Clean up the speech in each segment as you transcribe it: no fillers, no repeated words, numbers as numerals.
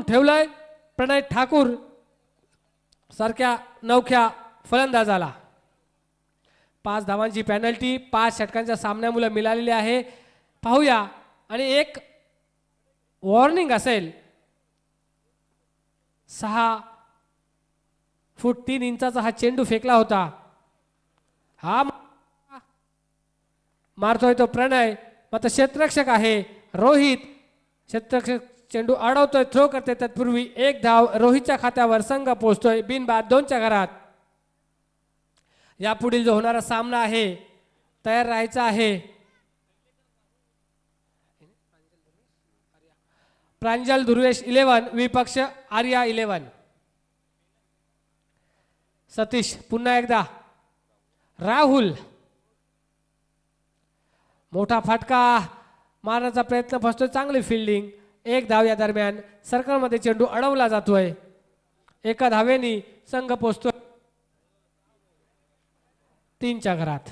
ठेवलंय प्रणय ठाकूर सारख्या नवख्या फलंदाजाला. 5 धावांची पेनल्टी 5 षटकांच्या सामन्यामुळे मिळालेली आहे. पाहूया आणि एक वॉर्निंग असेल. 6 फूट 3 इंचाचा हा चेंडू फेकला होता. हा मारतोय तो प्रणय, मात्र क्षेत्ररक्षक आहे रोहित. क्षेत्ररक्षक चेंडू अडवतोय, थ्रो करते. तत्पूर्वी एक धाव रोहितच्या खात्यावर. संघ पोहोचतोय बिनबाद 2च्या घरात. यापुढील जो होणारा सामना आहे तयार राहायचा आहे. प्रांजल दुर्वेश 11 विपक्ष आर्या 11. सतीश पुन्हा एकदा. राहुल मोठा फटका मारण्याचा प्रयत्न फसतोय. चांगली फिल्डिंग. एक धाव या दरम्यान. सर्कलमध्ये चेंडू अडवला जातोय. एका धावेनी संघ पोहोचतोय 3च्या घरात.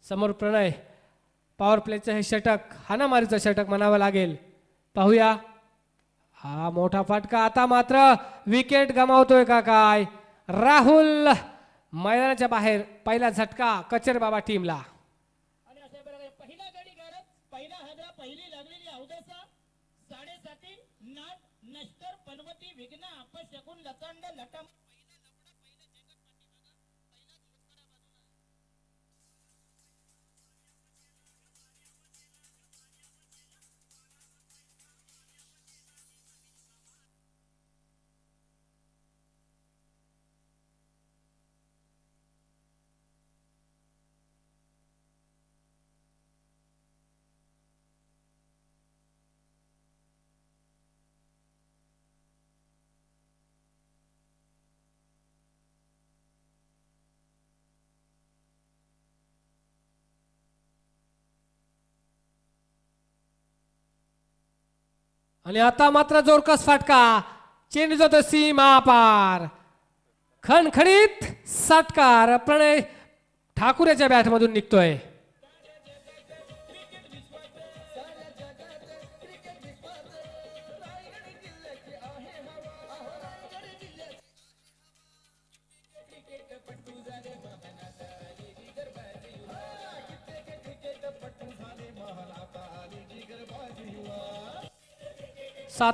समोर प्रणय. पॉवर प्लेचं हे षटक हाणामारीचं षटक म्हणावं लागेल. पाहूया. हा मोठा फटका. आता मात्र विकेट गमावतोय का काय राहुल. मैदानाच्या बाहेर. पहिला झटका कचेर बाबा टीमला. पहिला गडी करत पहिला हदरा पहिली लागलेली अवदसा 7.5 नाट नष्टर पनवती विघ्न अपशकुन लतांड लटम आणि आता मात्र जोरकस फटका. चेंडू जातो सीमा पार. खणखणीत षटकार प्रणय ठाकूर याच्या बॅटमधून निघतोय. सात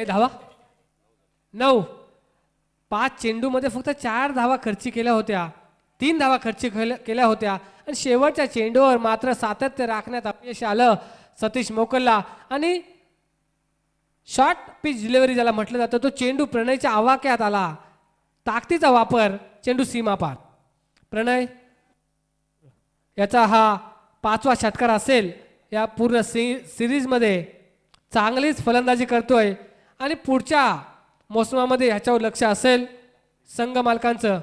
धावा 9. 5 चेंडू मध्ये फक्त 4 धावा खर्ची केल्या होत्या. 3 धावा खर्ची केल्या होत्या आणि शेवटच्या चेंडूवर मात्र सातत्य राखण्यात अपयश आलं सतीश मोकलला. आणि शॉर्ट पिच डिलिव्हरी ज्याला म्हटलं जातं तो चेंडू प्रणयच्या आवाक्यात आला. ताकदीचा वापर. चेंडू सीमा पार. प्रणय याचा हा 5वा षटकार असेल या पूर्ण सिरीजमध्ये. चांगलीच फलंदाजी करतोय आणि पुढच्या मोसमामध्ये ह्याच्यावर लक्ष असेल संघ मालकांचं.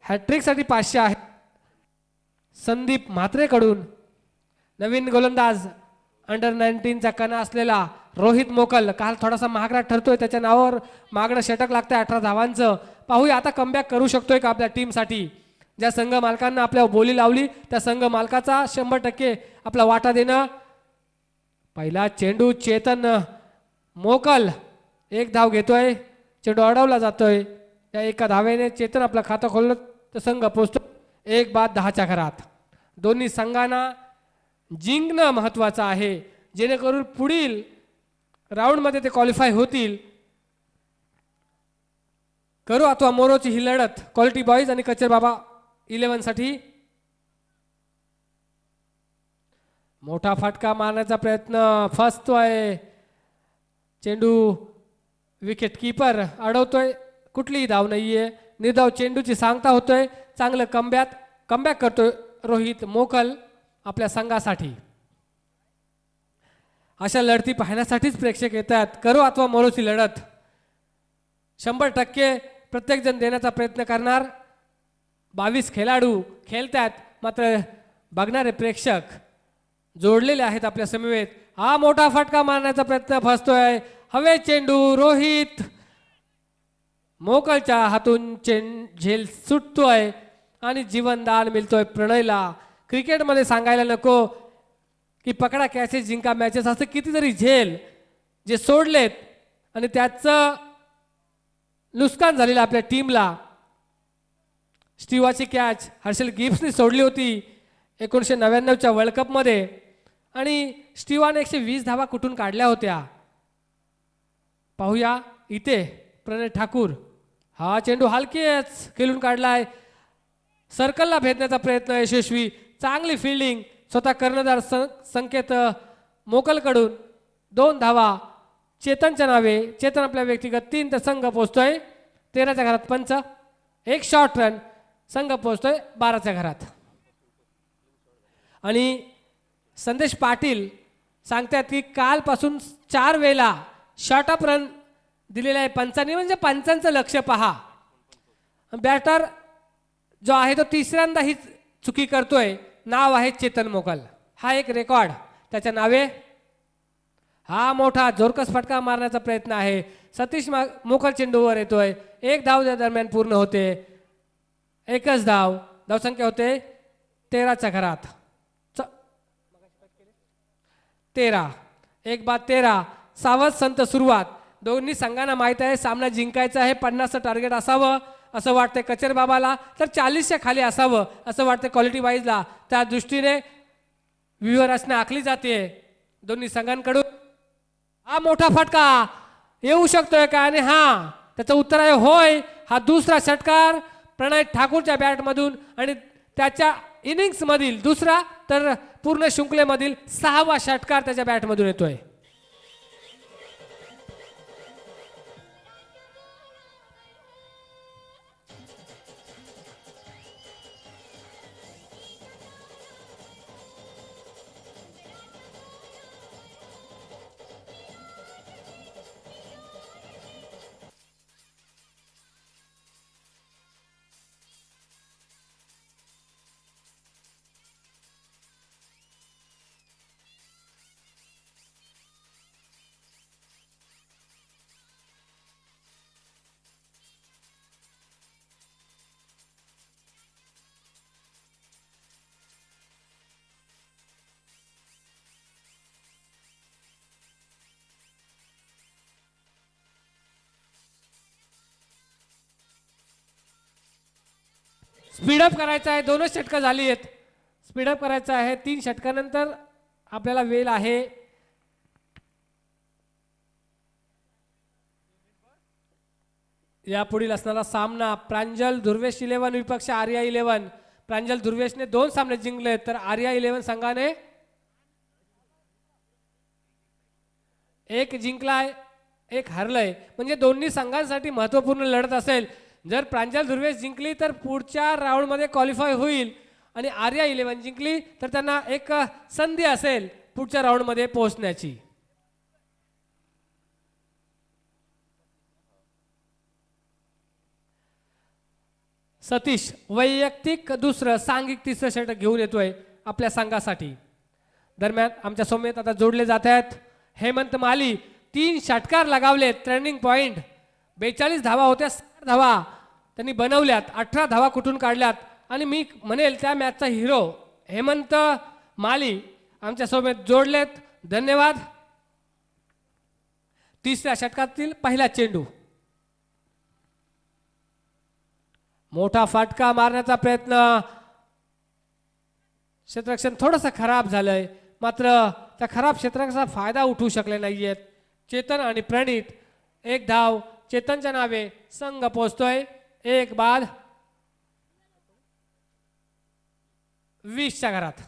हॅट्रिकसाठी 500 आहे. संदीप म्हात्रेकडून नवीन गोलंदाज अंडर 19चा कणा असलेला रोहित मोकल. काल थोडासा महागडा ठरतोय. त्याच्या नावावर मागणं षटक लागतंय 18 धावांचं. पाहूया आता कमबॅक करू शकतोय का आपल्या टीमसाठी. ज्या संघ मालकांना आपल्या बोली लावली त्या संघ मालकाचा 100% आपला वाटा देणं. पहिला चेंडू चेतन मोकल. एक धाव घेतोय. चेंडू अडवला जातोय. या एका धावेने चेतन आपलं खातं खोललं तर संघ पोहोचतो 1 बाद 10च्या घरात. दोन्ही संघांना जिंकणं महत्वाचं आहे जेणेकरून पुढील राऊंडमध्ये ते क्वालिफाय होतील. करू अथवा मोरोची ही लढत क्वालिटी बॉईज आणि कचेर बाबा 11 साठी. मोठा फटका मारण्याचा प्रयत्न फसतोय. चेंडू विकेट कीपर अडवतोय. कुठलीही धाव नाहीये. निर्धाव चेंडूची सांगता होतोय. चांगलं कमबॅक करतोय रोहित मोकल आपल्या संघासाठी. अशा लढती पाहण्यासाठीच प्रेक्षक येतात. करू अथवा मोरोची लढत 100% प्रत्येक जण देण्याचा प्रयत्न करणार. 22 खेळाडू खेळतात मात्र बघणारे प्रेक्षक जोडलेले आहेत आपल्या समवेत. हा मोठा फटका मारण्याचा प्रयत्न फसतोय. हवे चेंडू. रोहित मोकलच्या हातून झेल सुटतोय आणि जीवनदान मिळतोय प्रणयला. क्रिकेटमध्ये सांगायला नको की पकडा कॅचे जिंका मॅचेस, असं कितीतरी झेल जे सोडलेत आणि त्याचं नुकसान झालेलं आपल्या टीमला. स्टीवाची कॅच हर्षल गिब्सने सोडली होती 1999च्या वर्ल्ड कपमध्ये आणि स्टीवाने 120 धावा कुठून काढल्या होत्या. पाहूया इथे प्रणय ठाकूर, हा चेंडू हलकेच खेळून काढलाय. सर्कलला भेदण्याचा प्रयत्न यशस्वी. चांगली फिल्डिंग स्वतः कर्णधार संकेत मोकलकडून. 2 धावा चेतनच्या नावे. चेतन आपल्या व्यक्तिगत 3 तर संघ पोहोचतोय 13च्या घरात पंच. 1 शॉर्ट रन, संघ पोहोचतोय 12च्या घरात. आणि संदेश पाटील सांगतात की कालपासून 4 वेळेला शॉर्ट अप रन दिलेला आहे पंचांनी, म्हणजे पंचांचं लक्ष पहा. बॅटर जो आहे तो तिसऱ्यांदा ही चुकी करतोय. नाव आहे चेतन मोकल. हा एक रेकॉर्ड त्याच्या नावे. हा मोठा जोरकस फटका मारण्याचा प्रयत्न आहे. सतीश मोकल चेंडूवर येतोय. 1 धाव त्या दरम्यान पूर्ण होते. एकच धाव. धावसंख्या होते 13च्या घरात. 13. 1 बाद 13. सावध संत सुरुवात. दोन्ही संघांना माहित आहे सामना जिंकायचा आहे. 50चं टार्गेट असावं असं वाटतंय कचेर बाबाला, तर 40च्या खाली असावं असं वाटतंय क्वालिटी वाईजला. त्या दृष्टीने व्यूअर्सना आखली जाते दोन्ही संघांकडून. हा मोठा फटका येऊ शकतोय का? आणि हा त्याचं उत्तर आहे होय. हा दुसरा षटकार प्रणय ठाकूरच्या बॅटमधून आणि त्याच्या इनिंग्स मधील दुसरा, तर पूर्ण शृंखलेमधील 6वा षटकार त्याच्या बॅटमधून येतोय. स्पीडअप करायचं आहे. 2च षटकं झाली आहेत. स्पीडअप करायचं आहे. 3 षटकानंतर आपल्याला वेळ आहे. यापुढील असणारा सामना प्रांजल धुर्वेश 11 विपक्ष आर्या 11. प्रांजल धुर्वेशने 2 सामने जिंकले, तर आर्या 11 संघाने 1 जिंकलाय 1 हरलंय. म्हणजे दोन्ही संघांसाठी महत्त्वपूर्ण लढत असेल. जर प्रांजल धुर्वेश जिंकली तर पुढच्या राऊंडमध्ये क्वालिफाय होईल आणि आर्या 11 जिंकली तर त्यांना एक संधी असेल पुढच्या राऊंडमध्ये पोहोचण्याची. सतीश वैयक्तिक दुसरं, सांघिक तिसरं षटक घेऊन येतोय आपल्या संघासाठी. दरम्यान आमच्या सोबत आता जोडले जात आहेत हेमंत माली. 3 षटकार लगावलेत. टर्निंग पॉइंट 42 धावा होत्या, 60 धावा त्यांनी बनवल्यात. 18 धावा कुठून काढल्यात. आणि मी म्हणेल त्या मॅचचा हिरो हेमंत माली आमच्या सोबत जोडलेत. धन्यवाद. तिसऱ्या षटकातील पहिला चेंडू. मोठा फटका मारण्याचा प्रयत्न. क्षेत्ररक्षण थोडंसं खराब झालंय, मात्र त्या खराब क्षेत्राचा फायदा उठवू शकले नाहीयेत चेतन आणि प्रणित. 1 धाव चेतनच्या नावे. संघ पोहोचतोय 1 बाद 20च्या घरात.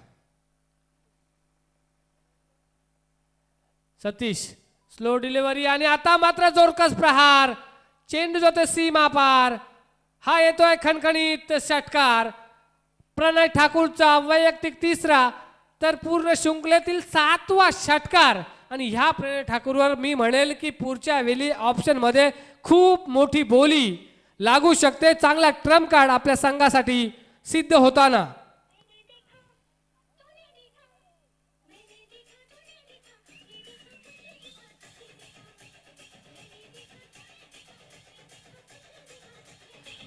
सतीश स्लो डिलिव्हरी आणि आता मात्र जोरकस प्रहार. चेंडू जातोय सीमा पार. हा येतोय खणखणीत षटकार. प्रणय ठाकूरचा वैयक्तिक तिसरा, तर पूर्ण शृंखलेतील 7वा षटकार. आणि ह्या प्रणय ठाकूरवर मी म्हणेल की पुढच्या वेळी ऑप्शन मध्ये खूप मोठी बोली लागू शकते. चांगला ट्रम्प कार्ड आपल्या संघासाठी सिद्ध होताना.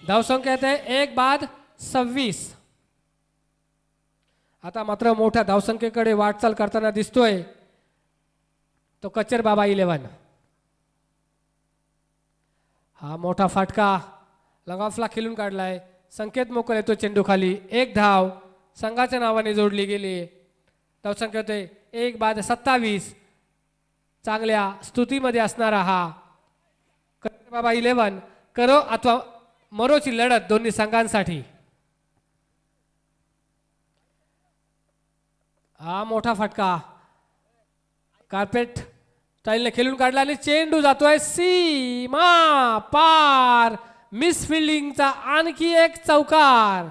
धावसंख्या येते 1 बाद 26. आता मात्र मोठ्या धावसंख्येकडे वाटचाल करताना दिसतोय तो कचर बाबा 11. हा मोठा फाटका लंगॉफला खेळून काढलाय. संकेत मोकल येतो चेंडू खाली. एक धाव संघाच्या नावाने जोडली गेली. धावसंख्या होते 1/27. चांगल्या स्तुतीमध्ये असणारा हा कचर बाबा 11 करो अथवा मरोची लढत दोन्ही संघांसाठी. हा मोठा फटका कार्पेट स्टाईलने खेळून काढला आणि चेंडू जातोय सीमा पार. मिस फिल्डिंगचा आणखी एक चौकार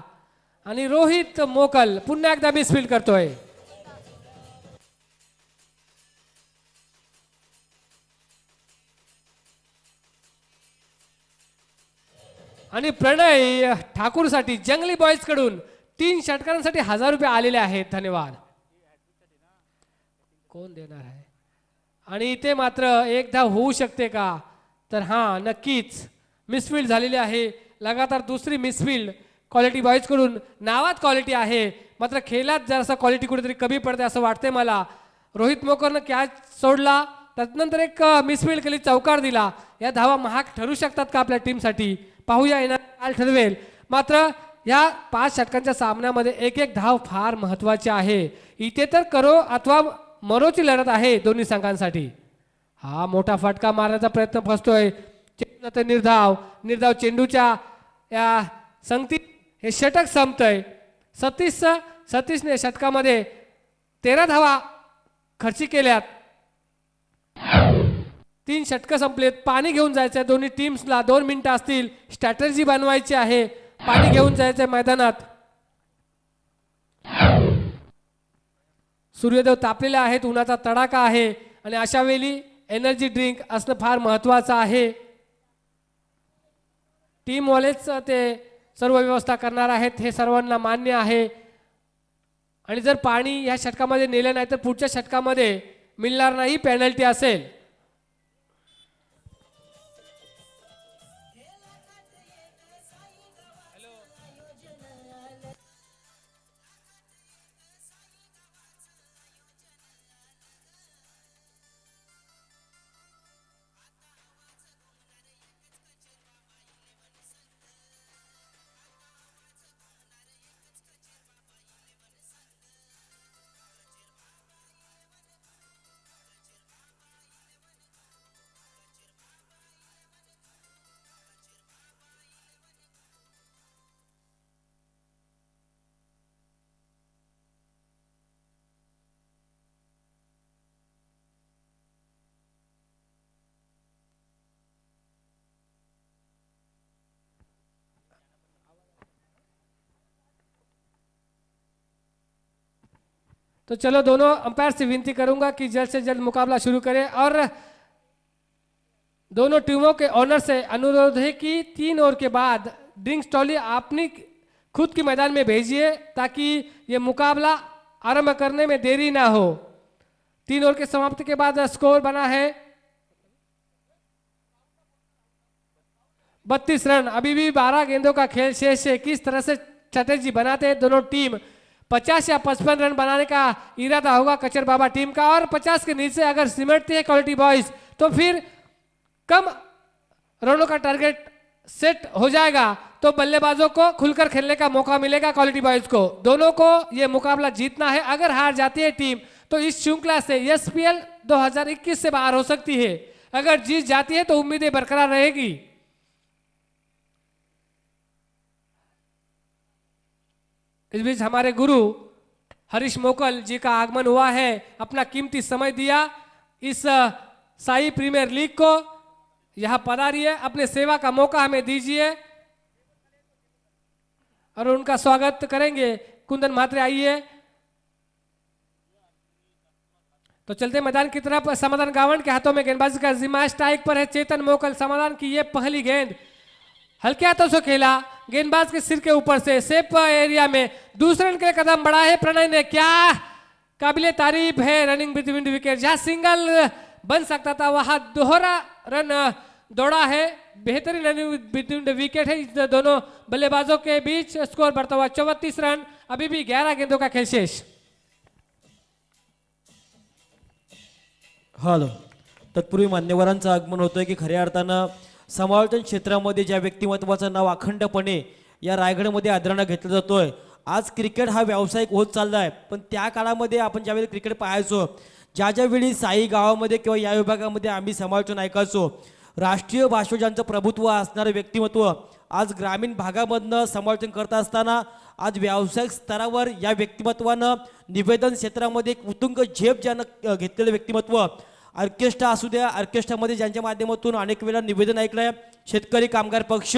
आणि रोहित मोकल पुन्हा एकदा मिसफील्ड करतोय. आणि प्रणय ठाकूरसाठी जंगली बॉयज कडून 3 षटकांसाठी 1000 रुपये आलेले आहेत. धन्यवाद. कोण देणार आहे? आणि इथे मात्र एक धाव होऊ शकते का? तर हां नक्कीच मिसफील्ड झालेली आहे. लगातार दुसरी मिसफील्ड क्वालिटी बॉयज कडून. नावात क्वालिटी आहे मात्र खेळात जरासा क्वालिटी कुठेतरी कमी पडते असं वाटते मला. रोहित मोकरनं कॅच सोडला त्यानंतर एक मिसफील्ड केली चौकार दिला. या धावा महाग ठरू शकतात का आपल्या टीमसाठी? पाहूया येणार काल ठरवेल. मात्र या 5 षटकांच्या सामन्यामध्ये एक एक धाव फार महत्वाची आहे. इथे तर करो अथवा मरोची लढत आहे दोन्ही संघांसाठी. हा मोठा फटका मारण्याचा प्रयत्न फसतोय. चेंडू निर्धाव निर्धाव चेंडूच्या या संगती हे षटक संपतंय. 37ने षटकामध्ये 13 धावा खर्ची केल्यात. 3 षटकं संपलेत. पाणी घेऊन जायचंय दोन्ही टीम्सला. 2 मिनिटं असतील. स्ट्रॅटेजी बनवायची आहे. पाणी घेऊन जायचंय मैदानात. सूर्यदेव तापलेले आहेत. उन्हाचा तडाखा आहे आणि अशा वेळी एनर्जी ड्रिंक असणं फार महत्वाचं आहे. टीमवालेच ते सर्व व्यवस्था करणार आहेत हे सर्वांना मान्य आहे. आणि जर पाणी या षटकामध्ये नेलं नाही तर पुढच्या षटकामध्ये मिळणार नाही. पेनल्टी असेल. तो चलो दोनों अंपायर से विनती करूंगा कि जल्द से जल्द मुकाबला शुरू करें और दोनों टीमों के ऑनर से अनुरोध है कि 3 ओवर के बाद ड्रिंक्स ट्रॉली अपनी खुद की मैदान में भेजिए ताकि ये मुकाबला आरंभ करने में देरी ना हो. 3 ओवर के समाप्ति के बाद स्कोर बना है 32 रन. अभी भी 12 गेंदों का खेल शेष है. किस तरह से स्ट्रैटेजी बनाते हैं दोनों टीम. 50 या 55 रन बनाने का इरादा होगा कचर बाबा टीम का. और 50 के नीचे अगर सिमटती है क्वालिटी बॉयज तो फिर कम रनों का टारगेट सेट हो जाएगा तो बल्लेबाजों को खुलकर खेलने का मौका मिलेगा क्वालिटी बॉयज को. दोनों को यह मुकाबला जीतना है. अगर हार जाती है टीम तो इस श्रृंखला से एसपीएल 2021 से बाहर हो सकती है. अगर जीत जाती है तो उम्मीदें बरकरार रहेगी. इस बीच हमारे गुरु हरीश मोकल जी का आगमन हुआ है. अपना कीमती समय दिया इस साई प्रीमियर लीग को. यहां पधारिए. अपने सेवा का मौका हमें दीजिए और उनका स्वागत करेंगे. कुंदन म्हात्रे आइए. तो चलते मैदान की तरफ. समाधान गावन के हाथों में गेंदबाजी का जिम्मा. स्ट्राइक पर है चेतन मोकल. समाधान की ये पहली गेंद हल्के हाथों से खेला. गेंदबाज के सिर के ऊपर से सेफ एरिया में. दूसरे रन के लिए कदम बढ़ा है प्रणय ने. क्या काबिले तारीफ है रनिंग बिटवीन विकेट. जहां सिंगल बन सकता था वहां दोहरा रन दौड़ा है. बेहतरीन बिटवीन द विकेट है इस दोनों बल्लेबाजों के बीच। स्कोर बढ़ता हुआ 34 रन, अभी भी 11 गेंदों का खेल शेष। हॅलो, तत्पूर्वी मान्यवरांचं आगमन होतंय की खऱ्या अर्थानं समालोचन क्षेत्रामध्ये ज्या व्यक्तिमत्वाचं नाव अखंडपणे या रायगडमध्ये आदरानं घेतलं जातोय, आज क्रिकेट हा व्यावसायिक होत चाललाय, पण त्या काळामध्ये आपण ज्यावेळी क्रिकेट पाहायचो, ज्या वेळी साई गावामध्ये किंवा या विभागामध्ये आम्ही समालोचन ऐकायचो, राष्ट्रीय भाषेवर ज्यांचं प्रभुत्व असणारं व्यक्तिमत्व आज ग्रामीण भागामधनं समालोचन करत असताना आज व्यावसायिक स्तरावर या व्यक्तिमत्वानं निवेदन क्षेत्रामध्ये एक उत्तुंग झेप ज्यानं घेतलेलं व्यक्तिमत्व, ऑर्केस्ट्रा असू द्या, ऑर्केस्ट्रामध्ये ज्यांच्या माध्यमातून अनेक वेळा निवेदन ऐकलं आहे, शेतकरी कामगार पक्ष,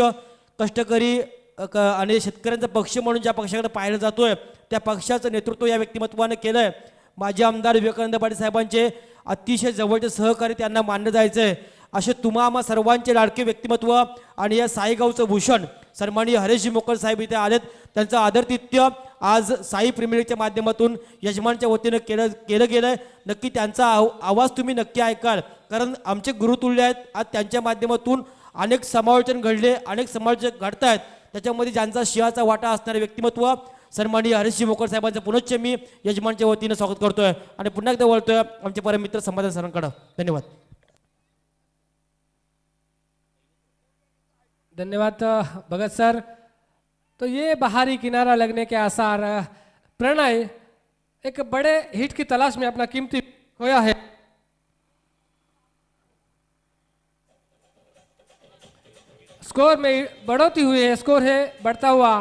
कष्टकरी आणि शेतकऱ्यांचा पक्ष म्हणून ज्या पक्षाकडे पाहिलं जातोय त्या पक्षाचं नेतृत्व या व्यक्तिमत्वाने केलं आहे। माजी आमदार विवेकानंद पाटील साहेबांचे अतिशय जवळचे सहकारी त्यांना मानलं जायचं आहे। असे तुम्हा सर्वांचे लाडके व्यक्तिमत्व आणि या साईगावचं भूषण सन्माननीय हरेशजी मोकल साहेब इथे आलेत, त्यांचं आदरातिथ्य आज साई प्रीमियर लीगच्या माध्यमातून यजमानच्या वतीनं केलं गेलं आहे। नक्की त्यांचा आवाज तुम्ही नक्की ऐकाल, कारण आमचे गुरुतुल्य आहेत। आज त्यांच्या माध्यमातून अनेक समालोचन घडले, अनेक समालोचन घडत आहेत, त्याच्यामध्ये ज्यांचा सिंहाचा वाटा असणारे व्यक्तिमत्व सन्माननीय हरेशजी मोकल साहेबांचं पुनश्च मी यजमानच्या वतीनं स्वागत करतोय आणि पुन्हा एकदा वळतोय आमचे परममित्र समाधान सरांकडे। धन्यवाद। धन्यवाद भगत सर। तो ये बाहरी किनारा लगने के आसार, प्रणय एक बड़े हिट की तलाश में अपना कीमती खोया है। स्कोर में बढ़ोतरी हुई है, स्कोर है बढ़ता हुआ।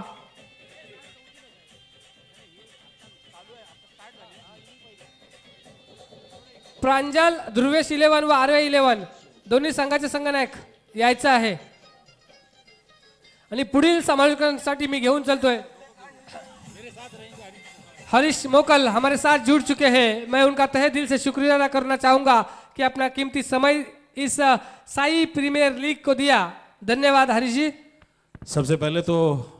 प्रांजल, ध्रुवेश 11 व आरवे 11 दोन्ही संघाचे संघनायक यायचं आहे आणि पुढील समालोचनासाठी मी घेऊन चलतोय हरीश मोकल हमारे साथ जुड़ चुके हैं। मैं उनका तहे दिल से शुक्रिया अदा करना चाहूंगा कि अपना कीमती समय इस साई प्रीमियर लीग को दिया। धन्यवाद हरीश जी। सबसे पहले तो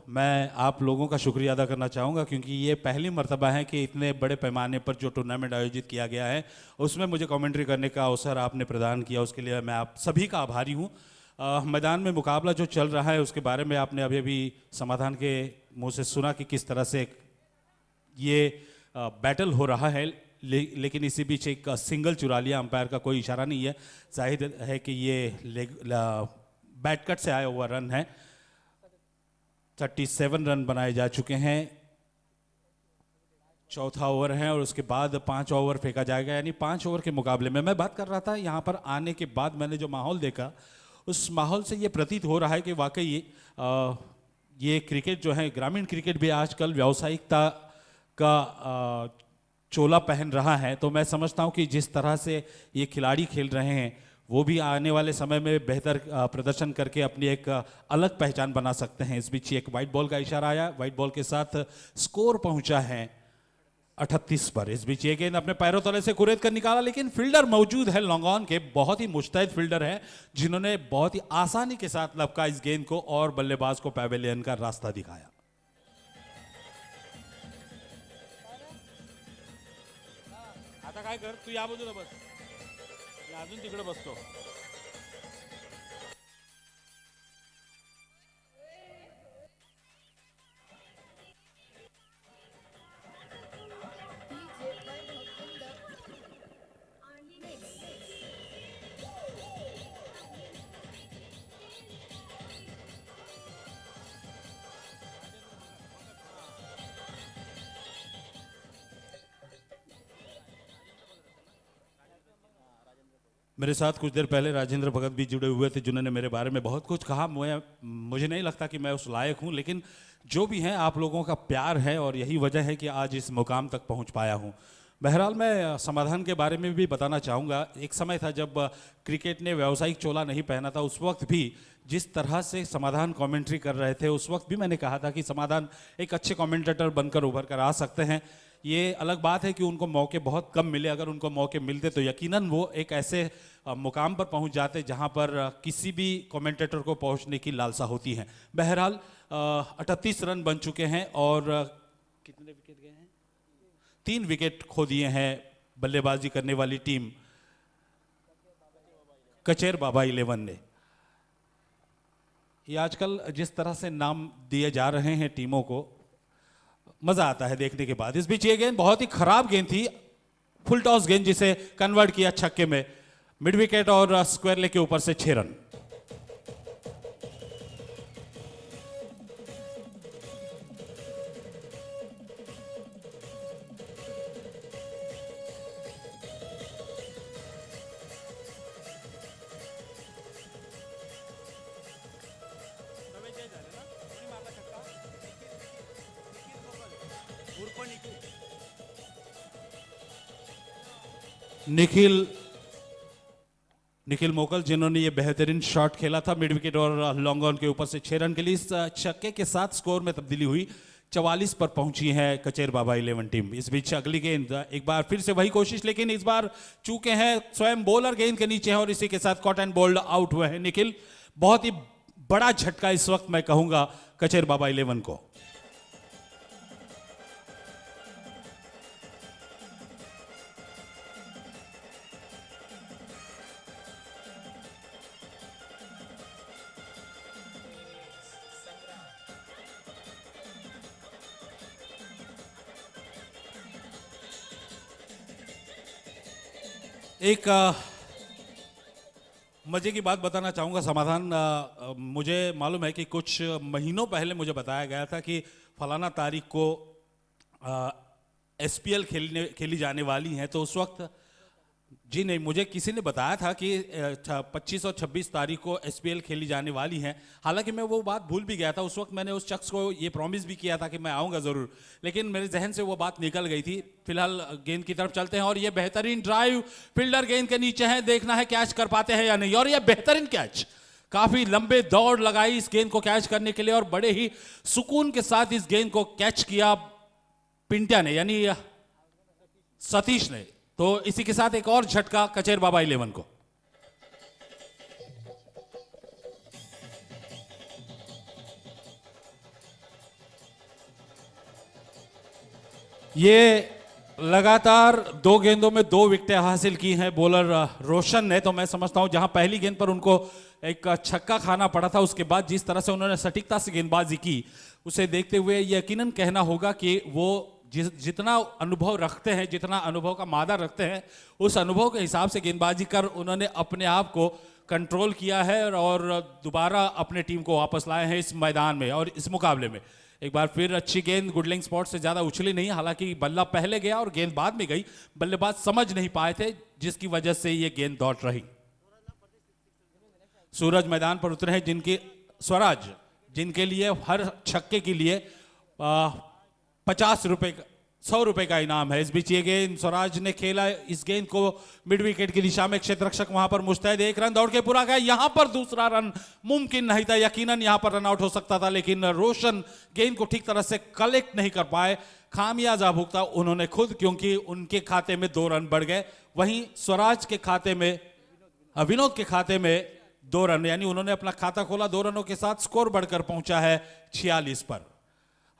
मैं आप लोगों का शुक्रिया अदा करना चाहूँगा, क्योंकि ये पहली मर्तबा है कि इतने बड़े पैमाने पर जो टूर्नामेंट आयोजित किया गया है उसमें मुझे कमेंट्री करने का अवसर आपने प्रदान किया, उसके लिए मैं आप सभी का आभारी हूँ। मैदान में मुकाबला जो चल रहा है उसके बारे में आपने अभी अभी समाधान के मुँह से सुना कि किस तरह से ये बैटल हो रहा है, लेकिन इसी बीच एक सिंगल चुरा लिया, अंपायर का कोई इशारा नहीं है। जाहिर है कि ये बैट कट से आया हुआ रन है। 37 रन बनाए जा चुके हैं, चौथा ओवर है और उसके बाद 5 ओवर फेंका जाएगा, यानी 5 ओवर के मुकाबले में मैं बात कर रहा था। यहाँ पर आने के बाद मैंने जो माहौल देखा उस माहौल से ये प्रतीत हो रहा है कि वाकई ये क्रिकेट जो है, ग्रामीण क्रिकेट भी आजकल व्यावसायिकता का चोला पहन रहा है। तो मैं समझता हूँ कि जिस तरह से ये खिलाड़ी खेल रहे हैं वो भी आने वाले समय में बेहतर प्रदर्शन करके अपनी एक अलग पहचान बना सकते हैं। इस बीच एक वाइट बॉल का इशारा आया, वाइट बॉल के साथ स्कोर पहुंचा है 38 पर। इस बीच ये गेंद अपने पैरों तले से कुरेद कर निकाला, लेकिन फील्डर मौजूद है लॉन्ग ऑन के, बहुत ही मुस्तैद फील्डर है जिन्होंने बहुत ही आसानी के साथ लपका इस गेंद को और बल्लेबाज को पैवेलियन का रास्ता दिखाया। आता काय कर, तू या बाजूला बस, अजून तिकडे बसतो। मेरे साथ कुछ देर पहले राजेंद्र भगत भी जुड़े हुए थे, जिन्होंने मेरे बारे में बहुत कुछ कहा। मुझे नहीं लगता कि मैं उस लायक हूं, लेकिन जो भी है आप लोगों का प्यार है और यही वजह है कि आज इस मुकाम तक पहुंच पाया हूं। बहरहाल मैं समाधान के बारे में भी बताना चाहूँगा। एक समय था जब क्रिकेट ने व्यावसायिक चोला नहीं पहना था, उस वक्त भी जिस तरह से समाधान कमेंट्री कर रहे थे उस वक्त भी मैंने कहा था कि समाधान एक अच्छे कमेंटेटर बनकर उभर कर आ सकते हैं। ये अलग बात है कि उनको मौके बहुत कम मिले, अगर उनको मौके मिलते तो यकीनन वो एक ऐसे मुकाम पर पहुंच जाते जहां पर किसी भी कमेंटेटर को पहुंचने की लालसा होती है। बहरहाल 38 रन बन चुके हैं और कितने विकेट गए हैं? 3 विकेट खो दिए हैं बल्लेबाजी करने वाली टीम कचेर बाबा 11 ने। ये आजकल जिस तरह से नाम दिए जा रहे हैं टीमों को, मजा आता है देखने के बाद। इस बीच ये गेंद बहुत ही खराब गेंद थी, फुल टॉस गेंद जिसे कन्वर्ट किया छक्के में, मिड विकेट और स्क्वायर लेग के ऊपर से 6 रन। निखिल मोकल जिन्होंने ये बेहतरीन शॉट खेला था मिड विकेट और लॉन्ग ऑन के ऊपर से 6 रन के लिए, इस छक्के के साथ स्कोर में तब्दीली हुई, 44 पर पहुंची है कचेर बाबा 11 टीम। इस बीच अगली गेंद एक बार फिर से वही कोशिश, लेकिन इस बार चूके हैं स्वयं बॉलर गेंद के नीचे है और इसी के साथ कॉट एंड बोल्ड आउट हुए हैं निखिल। बहुत ही बड़ा झटका इस वक्त मैं कहूंगा कचेर बाबा 11 को। एक मजे की बात बताना चाहूंगा समाधान। मुझे मालूम है कि कुछ महीनों पहले मुझे बताया गया था कि फलाना तारीख को एसपीएल खेली जाने वाली है, तो उस वक्त जी नहीं, मुझे किसी ने बताया था कि 25 और 26 तारीख को एसपीएल खेली जाने वाली है। हालांकि मैं वो बात भूल भी गया था। उस वक्त मैंने उस शख्स को ये प्रॉमिस भी किया था कि मैं आऊंगा जरूर, लेकिन मेरे जहन से वो बात निकल गई थी। फिलहाल गेंद की तरफ चलते हैं और ये बेहतरीन ड्राइव, फील्डर गेंद के नीचे है, देखना है कैच कर पाते हैं या नहीं। और ये बेहतरीन कैच, काफी लंबे दौड़ लगाई इस गेंद को कैच करने के लिए और बड़े ही सुकून के साथ इस गेंद को कैच किया पिंट्या ने, यानी सतीश ने। तो इसी के साथ एक और झटका कचेर बाबा 11 को। ये लगातार 2 गेंदों में 2 विकेटें हासिल की हैं बॉलर रोशन ने। तो मैं समझता हूं जहां पहली गेंद पर उनको एक छक्का खाना पड़ा था, उसके बाद जिस तरह से उन्होंने सटीकता से गेंदबाजी की, उसे देखते हुए यकीनन कहना होगा कि वो जितना अनुभव रखते हैं, जितना अनुभव का मादा रखते हैं, उस अनुभव के हिसाब से गेंदबाजी कर उन्होंने अपने आप को कंट्रोल किया है और दोबारा अपने टीम को वापस लाए हैं इस मैदान में और इस मुकाबले में। एक बार फिर अच्छी गेंद, गुडलिंग स्पॉट से ज्यादा उछली नहीं, हालांकि बल्ला पहले गया और गेंद बाद में गई, बल्लेबाज समझ नहीं पाए थे, जिसकी वजह से ये गेंद दौड़ रही। सूरज मैदान पर उतरे हैं, स्वराज जिनके लिए हर छक्के के लिए 50 रुपए 100 रुपए का इनाम है। इस बीच ये गेंद स्वराज ने खेला, इस गेंद को मिड विकेट की दिशा में क्षेत्र रक्षक वहां पर मुस्तैद, 1 रन दौड़ के पूरा गया। यहां पर दूसरा रन मुमकिन नहीं था, यकीनन यहां पर रन आउट हो सकता था, लेकिन रोशन गेंद को ठीक तरह से कलेक्ट नहीं कर पाए। खामियाजा भुगता उन्होंने खुद, क्योंकि उनके खाते में 2 रन बढ़ गए। वहीं स्वराज के खाते में, विनोद के खाते में 2 रन, यानी उन्होंने अपना खाता खोला 2 रनों के साथ, स्कोर बढ़कर पहुंचा है 46 पर।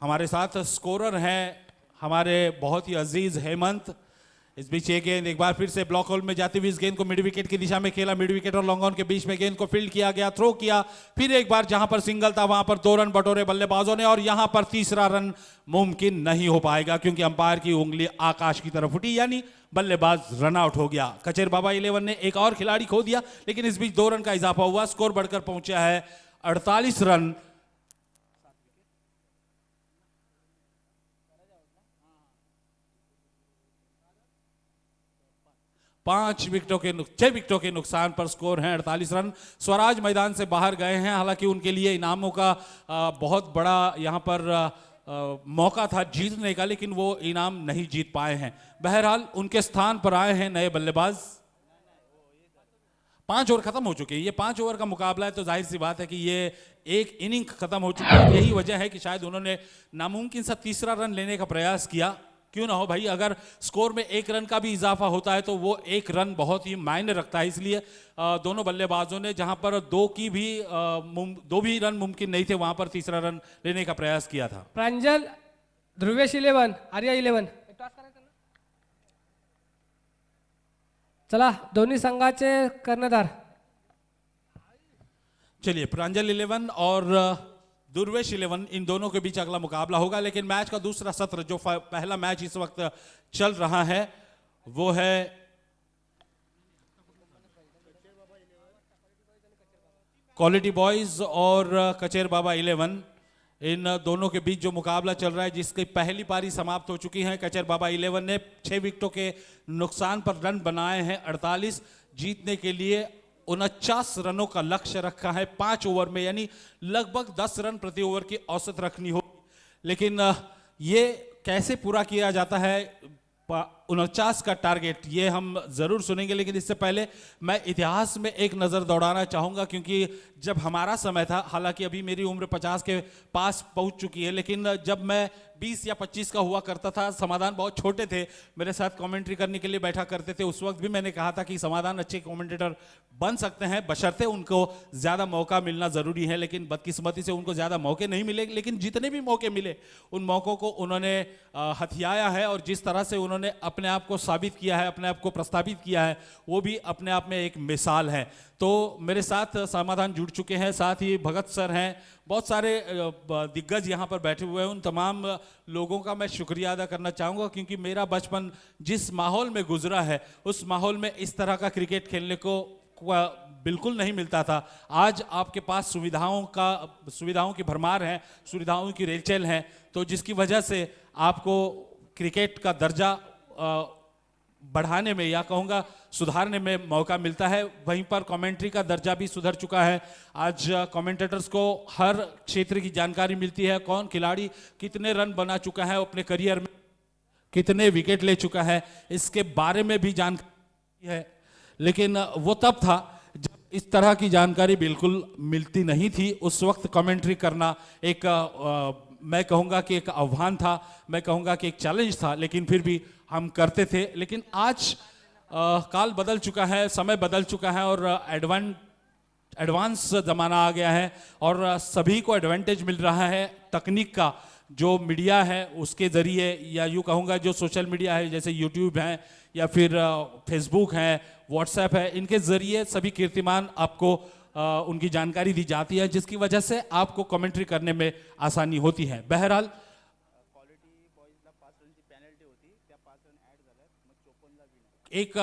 हमारे साथ स्कोरर हैं हमारे बहुत ही अजीज हेमंत। इस बीच ये गेंद एक बार फिर से ब्लॉक होल में जाती हुई इस गेंद को मिड विकेट की दिशा में खेला, मिड विकेट और लॉन्ग ऑन के बीच में गेंद को फील्ड किया गया, थ्रो किया, फिर एक बार जहां पर सिंगल था वहां पर 2 रन बटोरे बल्लेबाजों ने और यहां पर तीसरा रन मुमकिन नहीं हो पाएगा, क्योंकि अंपायर की उंगली आकाश की तरफ उठी, यानी बल्लेबाज रन आउट हो गया। कचेर बाबा 11 ने एक और खिलाड़ी खो दिया, लेकिन इस बीच 2 रन का इजाफा हुआ, स्कोर बढ़कर पहुंचा है 48 रन। 6 विकेटों के नुकसान पर स्कोर है 48 रन। स्वराज मैदान से बाहर गए हैं, हालांकि उनके लिए इनामों का बहुत बड़ा यहां पर मौका था जीतने का, लेकिन वो इनाम नहीं जीत पाए हैं। बहरहाल उनके स्थान पर आए हैं नए बल्लेबाज। 5 ओवर खत्म हो चुके हैं, ये 5 ओवर का मुकाबला है, तो जाहिर सी बात है कि ये एक इनिंग खत्म हो चुकी है। यही वजह है कि शायद उन्होंने नामुमकिन सा तीसरा रन लेने का प्रयास किया। क्यों ना हो भाई, अगर स्कोर में 1 रन का भी इजाफा होता है तो वो 1 रन बहुत ही मायने रखता है। इसलिए दोनों बल्लेबाजों ने जहां पर 2 भी रन मुमकिन नहीं थे, वहां पर तीसरा रन लेने का प्रयास किया था। प्रांजल, ध्रुवेश 11, आर्या 11, चला दोन्ही संघाचे कर्णधार। चलिए, प्रांजल 11 और दुर्वेश 11 इन दोनों के बीच अगला मुकाबला होगा। लेकिन मैच का दूसरा सत्र जो पहला मैच इस वक्त चल रहा है वो है क्वालिटी बॉयज और कचेर बाबा 11। इन दोनों के बीच जो मुकाबला चल रहा है, जिसकी पहली पारी समाप्त हो चुकी है। कचेर बाबा 11 ने 6 विकेटों के नुकसान पर रन बनाए हैं 48। जीतने के लिए 49 रनों का लक्ष्य रखा है 5 ओवर में, यानी लगभग 10 रन प्रति ओवर की औसत रखनी हो। लेकिन ये कैसे पूरा किया जाता है 49 का टारगेट, ये हम जरूर सुनेंगे। लेकिन इससे पहले मैं इतिहास में एक नजर दौड़ाना चाहूंगा, क्योंकि जब हमारा समय था, हालांकि अभी मेरी उम्र 50 के पास पहुंच चुकी है, लेकिन जब मैं 20 या 25 का हुआ करता था, समाधान बहुत छोटे थे, मेरे साथ कमेंट्री करने के लिए बैठा करते थे। उस वक्त भी मैंने कहा था कि समाधान अच्छे कमेंटेटर बन सकते हैं, बशर्ते उनको ज्यादा मौका मिलना जरूरी है। लेकिन बदकिस्मती से उनको ज्यादा मौके नहीं मिले। लेकिन जितने भी मौके मिले, उन मौकों को उन्होंने हथियाया है, और जिस तरह से उन्होंने अपने आप को साबित किया है, अपने आप को प्रस्तावित किया है, वो भी अपने आप में एक मिसाल है। तो मेरे साथ समाधान जुड़ चुके हैं, साथ ही भगत सर हैं, बहुत सारे दिग्गज यहाँ पर बैठे हुए हैं। उन तमाम लोगों का मैं शुक्रिया अदा करना चाहूँगा, क्योंकि मेरा बचपन जिस माहौल में गुजरा है, उस माहौल में इस तरह का क्रिकेट खेलने को बिल्कुल नहीं मिलता था। आज आपके पास सुविधाओं की भरमार है, सुविधाओं की रेलचेल है, तो जिसकी वजह से आपको क्रिकेट का दर्जा बढ़ाने में, या कहूँगा सुधारने में मौका मिलता है। वहीं पर कमेंट्री का दर्जा भी सुधर चुका है। आज कमेंटेटर्स को हर क्षेत्र की जानकारी मिलती है, कौन खिलाड़ी कितने रन बना चुका है अपने करियर में, कितने विकेट ले चुका है, इसके बारे में भी जानकारी है। लेकिन वो तब था जब इस तरह की जानकारी बिल्कुल मिलती नहीं थी। उस वक्त कमेंट्री करना एक मैं कहूँगा कि एक आह्वान था, मैं कहूँगा कि एक चैलेंज था, लेकिन फिर भी हम करते थे। लेकिन आज काल बदल चुका है, समय बदल चुका है, और एडवांस ज़माना आ गया है, और सभी को एडवांटेज मिल रहा है तकनीक का। जो मीडिया है उसके ज़रिए, या यूँ कहूँगा जो सोशल मीडिया है, जैसे यूट्यूब है या फिर फेसबुक है, व्हाट्सएप है, इनके ज़रिए सभी कीर्तिमान आपको उनकी जानकारी दी जाती है, जिसकी वजह से आपको कमेंट्री करने में आसानी होती है। बहरहाल एक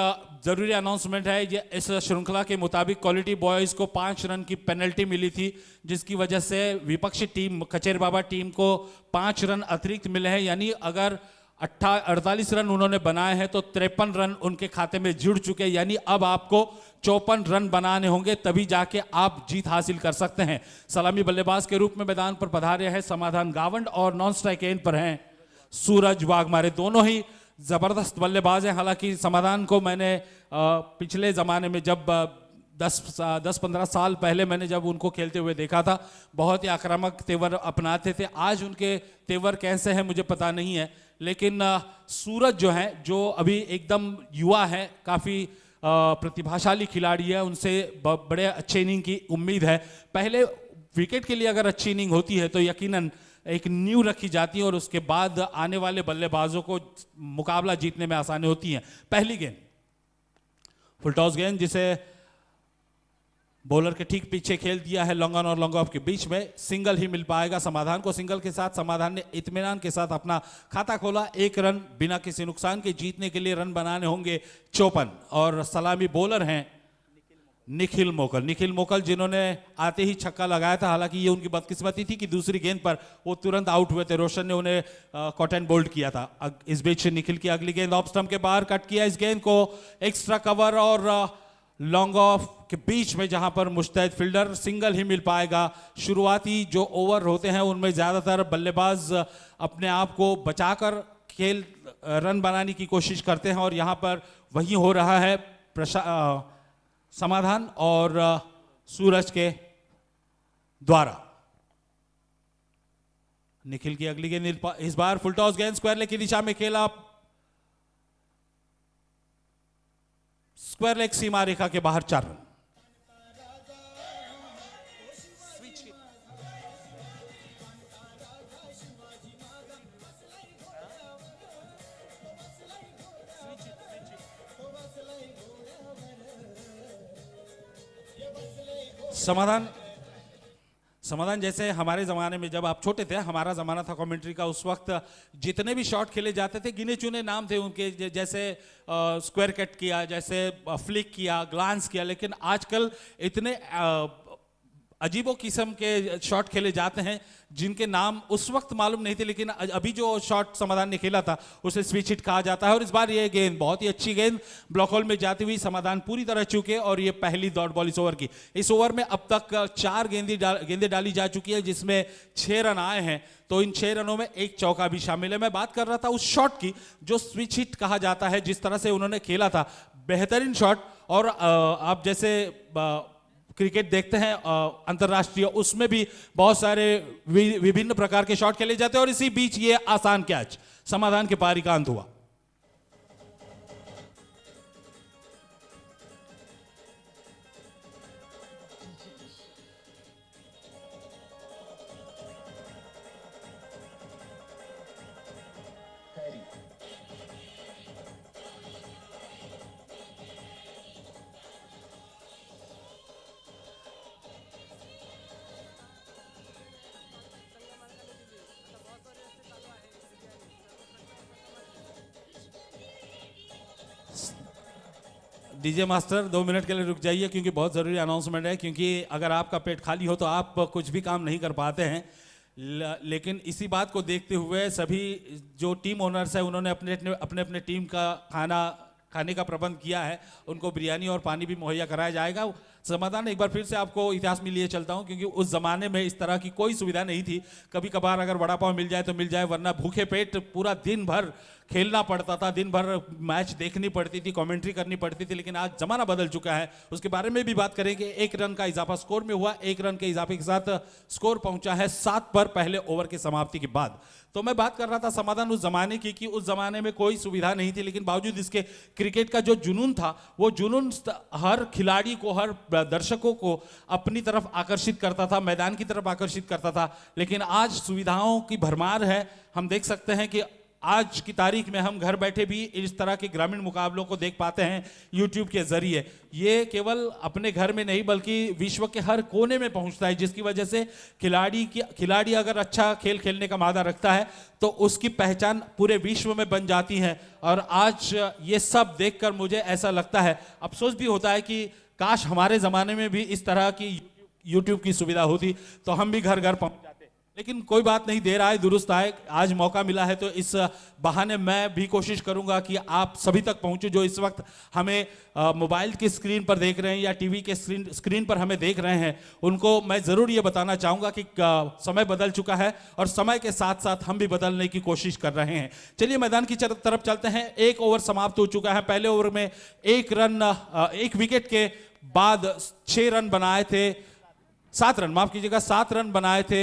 जरूरी अनाउंसमेंट है, ये इस श्रृंखला के मुताबिक क्वालिटी बॉयज को 5 रन की पेनल्टी मिली थी, जिसकी वजह से विपक्षी टीम कचेर बाबा टीम को 5 रन अतिरिक्त मिले हैं। यानी अगर 48 रन उन्होंने बनाए हैं तो 53 रन उनके खाते में जुड़ चुके हैं। यानी अब आपको 54 रन बनाने होंगे, तभी जाके आप जीत हासिल कर सकते हैं। सलामी बल्लेबाज के रूप में मैदान पर पधारे हैं समाधान गावंड, और नॉन स्ट्राइक एंड पर हैं सूरज वाघमारे। दोनों ही जबरदस्त बल्लेबाज हैं। हालांकि समाधान को मैंने पिछले ज़माने में जब 10-15 साल पहले मैंने जब उनको खेलते हुए देखा था, बहुत ही आक्रामक तेवर अपनाते थे। आज उनके तेवर कैसे हैं मुझे पता नहीं है, लेकिन सूरज जो है, जो अभी एकदम युवा है, काफ़ी प्रतिभाशाली खिलाड़ी है, उनसे बड़े अच्छे इनिंग की उम्मीद है। पहले विकेट के लिए अगर अच्छी इनिंग होती है तो यकीनन एक नींव रखी जाती है, और उसके बाद आने वाले बल्लेबाजों को मुकाबला जीतने में आसानी होती है। पहली गेंद फुल टॉस गेंद, जिसे बॉलर के ठीक पीछे खेल दिया है, लॉन्ग ऑन और लॉन्ग ऑफ के बीच में। सिंगल ही मिल पाएगा समाधान को। सिंगल के साथ समाधान ने इत्मीनान के साथ अपना खाता खोला। 1 रन बिना किसी नुकसान के। जीतने के लिए रन बनाने होंगे 54, और सलामी बॉलर हैं निखिल मोकल। निखिल मोकल जिन्होंने आते ही छक्का लगाया था, हालांकि ये उनकी बदकिस्मती थी कि दूसरी गेंद पर वो तुरंत आउट हुए थे, रोशन ने उन्हें कॉट एंड बोल्ड किया था। इस बीच निखिल की अगली गेंद ऑफ स्टंप के बाहर कट किया इस गेंद को, एक्स्ट्रा कवर और लॉन्ग ऑफ के बीच में, जहां पर मुस्तैद फील्डर। सिंगल ही मिल पाएगा। शुरुआती जो ओवर होते हैं उनमें ज्यादातर बल्लेबाज अपने आप को बचाकर रन बनाने की कोशिश करते हैं, और यहां पर वही हो रहा है। समाधान और सूरज के द्वारा। निखिल की अगली गेंद इस बार फुल टॉस गेंद स्क्वायर लेग की दिशा में खेला। स्क्वायर लेग सीमा रेखा के बाहर 4 रन। समाधान समाधान, जैसे हमारे ज़माने में जब आप छोटे थे, हमारा ज़माना था कमेंट्री का, उस वक्त जितने भी शॉट खेले जाते थे गिने चुने नाम थे उनके, जैसे स्क्वायर कट किया, जैसे फ्लिक किया, ग्लांस किया, लेकिन आजकल इतने अजीबो किस्म के शॉट खेले जाते हैं जिनके नाम उस वक्त मालूम नहीं थे, लेकिन अभी जो शॉट समाधान ने खेला था उसे स्विच हिट कहा जाता है। और इस बार ये गेंद बहुत ही अच्छी गेंद ब्लॉक होल में जाती हुई समाधान पूरी तरह चूके, और ये पहली डॉट बॉल इस ओवर की। इस ओवर में अब तक 4 गेंदें डाली जा चुकी है, जिसमें 6 रन आए हैं, तो इन 6 रनों में एक चौका भी शामिल है। मैं बात कर रहा था उस शॉट की जो स्विच हिट कहा जाता है, जिस तरह से उन्होंने खेला था, बेहतरीन शॉट। और आप जैसे क्रिकेट देखते हैं अंतरराष्ट्रीय, उसमें भी बहुत सारे विभिन्न प्रकार के शॉट खेले जाते हैं, और इसी बीच ये आसान कैच समाधान के पारी का अंत हुआ। डीजे मास्टर 2 मिनट के लिए रुक जाइए, क्योंकि बहुत ज़रूरी अनाउंसमेंट है, क्योंकि अगर आपका पेट खाली हो तो आप कुछ भी काम नहीं कर पाते हैं। लेकिन इसी बात को देखते हुए सभी जो टीम ओनर्स हैं उन्होंने अपने अपने टीम का खाने का प्रबंध किया है, उनको बिरयानी और पानी भी मुहैया कराया जाएगा। समाधान, एक बार फिर से आपको इतिहास में लिए चलता हूं, क्योंकि उस जमाने में इस तरह की कोई सुविधा नहीं थी। कभी कभार अगर वड़ा पाव मिल जाए तो मिल जाए, वरना भूखे पेट पूरा दिन भर खेलना पड़ता था, दिन भर मैच देखनी पड़ती थी, कमेंट्री करनी पड़ती थी। लेकिन आज जमाना बदल चुका है, उसके बारे में भी बात करेंगे। 1 रन का इजाफा स्कोर में हुआ, 1 रन के इजाफे के साथ स्कोर पहुंचा है 7 पर पहले ओवर की समाप्ति के बाद। तो मैं बात कर रहा था समाधान उस जमाने की, कि उस जमाने में कोई सुविधा नहीं थी, लेकिन बावजूद इसके क्रिकेट का जो जुनून था, वो जुनून हर खिलाड़ी को, हर दर्शकों को अपनी तरफ आकर्षित करता था, मैदान की तरफ आकर्षित करता था। लेकिन आज सुविधाओं की भरमार है। हम देख सकते हैं कि आज की तारीख में हम घर बैठे भी इस तरह के ग्रामीण मुकाबलों को देख पाते हैं यूट्यूब के जरिए। ये केवल अपने घर में नहीं बल्कि विश्व के हर कोने में पहुंचता है, जिसकी वजह से खिलाड़ी अगर अच्छा खेल खेलने का मादा रखता है तो उसकी पहचान पूरे विश्व में बन जाती है। और आज ये सब देखकर मुझे ऐसा लगता है, अफसोस भी होता है कि काश हमारे ज़माने में भी इस तरह की यूट्यूब की सुविधा होती तो हम भी घर घर पहुंच जाते। लेकिन कोई बात नहीं, देर आए दुरुस्त आए। आज मौका मिला है तो इस बहाने मैं भी कोशिश करूंगा कि आप सभी तक पहुंचूं जो इस वक्त हमें मोबाइल की स्क्रीन पर देख रहे हैं या टीवी के स्क्रीन पर हमें देख रहे हैं। उनको मैं ज़रूर ये बताना चाहूँगा कि समय बदल चुका है और समय के साथ साथ हम भी बदलने की कोशिश कर रहे हैं। चलिए मैदान की तरफ चलते हैं। 1 ओवर समाप्त हो चुका है। पहले ओवर में 1 विकेट के बाद 6 रन बनाए थे, 7 रन, माफ कीजिएगा, 7 रन बनाए थे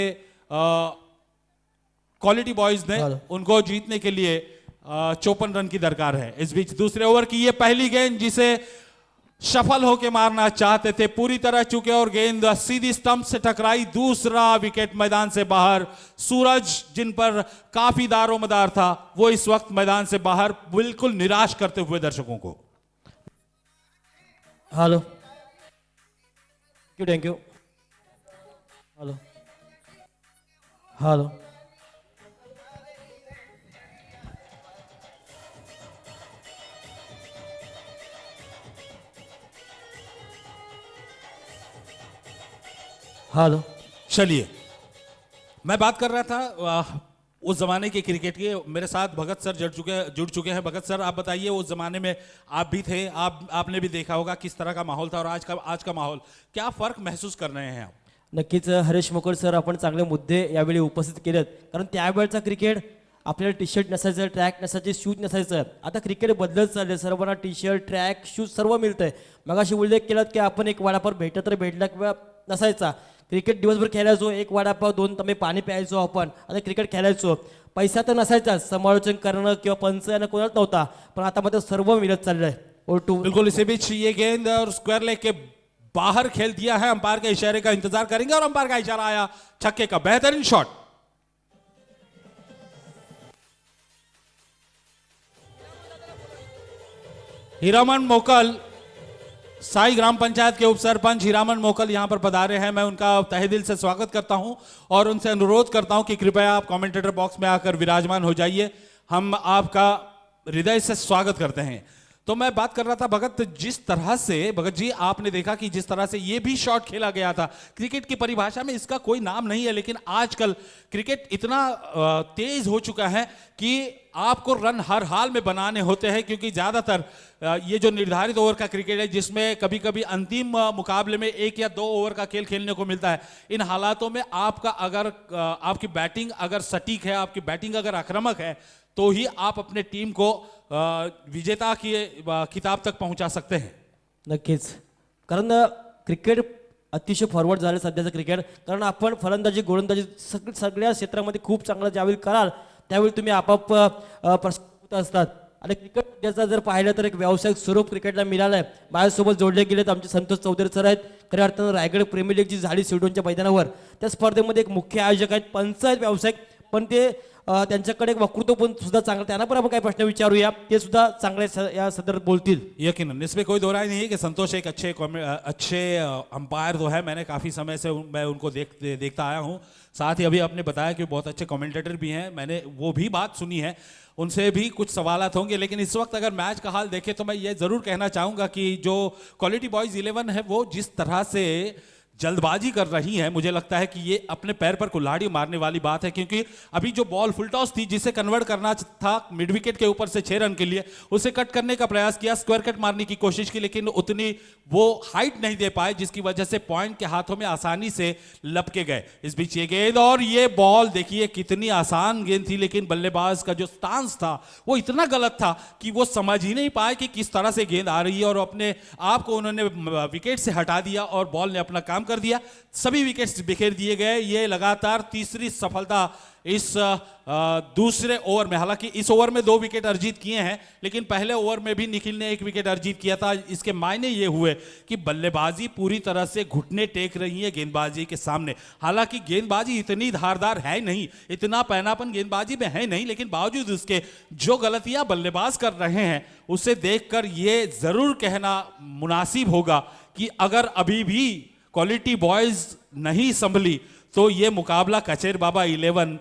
क्वालिटी बॉयज ने। उनको जीतने के लिए 54 रन की दरकार है। इस बीच दूसरे ओवर की ये पहली गेंद जिसे सफल होकर मारना चाहते थे, पूरी तरह चुके और गेंद सीधी स्टंप से टकराई। दूसरा विकेट मैदान से बाहर। सूरज जिन पर काफी दारोमदार था वो इस वक्त मैदान से बाहर, बिल्कुल निराश करते हुए दर्शकों को। Hello, thank you. Hello hello, hello. चलिए, मैं बात कर रहा था उस जमाने के क्रिकेट के। मेरे साथ भगत सर जुड़ चुके हैं। भगत सर, आप बताइए, उस जमाने में आप भी थे, आपने भी देखा होगा किस तरह का माहौल था और आज का माहौल, क्या फर्क महसूस कर रहे हैं आप? नक्कीच हरीश मोकर सर, आपण चांगले मुद्दे यावेळी उपस्थित केलेत. कारण त्यावेळचा क्रिकेट आपल्याला टी शर्ट नसायचं, ट्रॅक नसायचे, शूज नसायचं. आता क्रिकेट बदलत चालले, सर्वांना टी शर्ट, ट्रॅक, शूज सर्व मिळतंय. मगाशी उल्लेख केलात की आपण एक वडापाव भेटला किंवा नसायचा. क्रिकेट दिवसभर खेळायचो, 1 वडापाव 2 तंबे पाणी प्यायचो आपण, आता क्रिकेट खेळायचो. पैसा तर नसायचाच, समालोचन करणं किंवा पंच यांना कोणाच नव्हता, पण आता मात्र सर्व मिळत चाललंय. बिल्कुल, इसी बीच ये गेंद और स्क्वायर लेग के बाहर खेल दिया है। अंपायर के इशारे का इंतजार करेंगे और अंपायर का इशारा आया, छक्के का बेहतरीन शॉट। हीरामन मोकल साई ग्राम पंचायत के उप सरपंच हीरामन मोकल यहां पर पधारे हैं। मैं उनका तहे दिल से स्वागत करता हूं और उनसे अनुरोध करता हूं कि कृपया आप कमेंटेटर बॉक्स में आकर विराजमान हो जाइए। हम आपका हृदय से स्वागत करते हैं। तो मैं बात कर रहा था भगत, जिस तरह से भगत जी आपने देखा कि जिस तरह से ये भी शॉट खेला गया था, क्रिकेट की परिभाषा में इसका कोई नाम नहीं है, लेकिन आजकल क्रिकेट इतना तेज हो चुका है कि आपको रन हर हाल में बनाने होते हैं, क्योंकि ज्यादातर ये जो निर्धारित ओवर का क्रिकेट है जिसमें कभी कभी अंतिम मुकाबले में 1 या 2 ओवर का खेल खेलने को मिलता है, इन हालातों में आपका अगर आपकी बैटिंग अगर सटीक है, आपकी बैटिंग अगर आक्रामक है, तो ही आप अपने टीम को विजेता की किताब तक पहुंचा सकते हैं। नक्कीच, कारण क्रिकेट अतिशय फॉरवर्ड झाले सध्याचं क्रिकेट, कारण आपण फलंदाजी गोलंदाजी सगळ्या क्षेत्रामध्ये खूप चांगलं ज्यावेळी कराल त्यावेळी तुम्ही आपाप प्रश्न असतात. आणि क्रिकेट सध्याचा जर पाहिलं तर एक व्यावसायिक स्वरूप क्रिकेटला मिळालं आहे. माझ्यासोबत जोडले गेलेत आमचे संतोष चौधरी सर आहेत. खऱ्या अर्थानं रायगड प्रीमियर लीग जी झाली सिडोनच्या मैदानावर, त्या स्पर्धेमध्ये एक मुख्य आयोजक आहेत, पंच आहेत व्यावसायिक, पण ते त्यांच्याकडे एक वक्तृत्व पण सुद्धा चांगलं. त्यांना पण आपण काही प्रश्न विचारूया, ते सुद्धा चांगले या संदर्भात बोलतील. यकीनन इसमें कोई दो राय नहीं है कि संतोष एक अच्छे अंपायर तो है। मैंने काफ़ी समय से मैं उनको देखता आया हूँ। साथ ही अभी आपने बताया कि बहुत अच्छे कमेंटेटर भी हैं, मैंने वो भी बात सुनी है, उनसे भी कुछ सवालात होंगे। लेकिन इस वक्त अगर मैच का हाल देखें तो मैं ये ज़रूर कहना चाहूँगा कि जो क्वालिटी बॉयज़ 11 है वो जिस तरह से जल्दबाजी कर रही है, मुझे लगता है कि ये अपने पैर पर कुल्हाड़ी मारने वाली बात है, क्योंकि अभी जो बॉल फुल टॉस थी जिसे कन्वर्ट करना था मिड विकेट के ऊपर से 6 रन के लिए, उसे कट करने का प्रयास किया, स्क्वायर कट मारने की कोशिश की, लेकिन उतनी वो हाइट नहीं दे पाए, जिसकी वजह से पॉइंट के हाथों में आसानी से लपके गए। इस बीच ये गेंद और ये बॉल देखिए कितनी आसान गेंद थी, लेकिन बल्लेबाज का जो स्टांस था वो इतना गलत था कि वो समझ ही नहीं पाए कि किस तरह से गेंद आ रही है, और अपने आप को उन्होंने विकेट से हटा दिया और बॉल ने अपना काम कर दिया। सभी विकेट्स बिखेर दिए गए। ये लगातार तीसरी सफलता इस दूसरे ओवर में, हालांकि इस ओवर में 2 विकेट अर्जित किए हैं, लेकिन पहले ओवर में भी निखिल ने 1 विकेट अर्जित किया था। इसके मायने ये हुए कि बल्लेबाजी पूरी तरह से घुटने टेक रही है गेंदबाजी के सामने। हालांकि गेंदबाजी इतनी धारदार है नहीं, इतना पैनापन गेंदबाजी में है नहीं, लेकिन बावजूद उसके जो गलतियां बल्लेबाज कर रहे हैं उसे देखकर ये जरूर कहना मुनासिब होगा कि अगर अभी भी क्वालिटी बॉयज नहीं संभली तो ये मुकाबला कचेर बाबा 11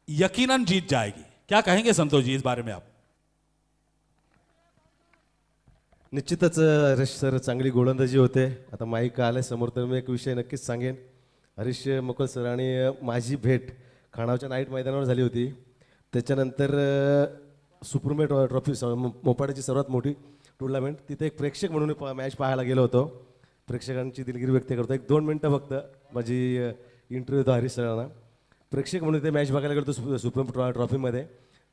यकीनन जीत जाएगी। क्या कहेंगे संतोष जी इस बारे में आप? निश्चितच हरीश सर चांगली गोलंदाजी होते. आता माईक आले समोर तर मी एक विषय नक्कीच सांगेन. हरीश मोकल सर आणि माझी भेट खाणावच्या नाईट मैदानावर झाली होती. त्याच्यानंतर सुप्रीमेट ट्रॉफी मोपाड्याची सर्वात मोठी टुर्नामेंट, तिथे एक प्रेक्षक म्हणून मॅच पाहायला गेलो होतो. प्रेक्षकांची दिलगिरी व्यक्त करतो. 1-2 मिनटं फक्त माझी इंटरव्ह्यू होता हरीश सरांना. प्रेक्षक म्हणून ते मॅच बघायला गेलो होतो सुप्रीम ट्रॉफीमध्ये.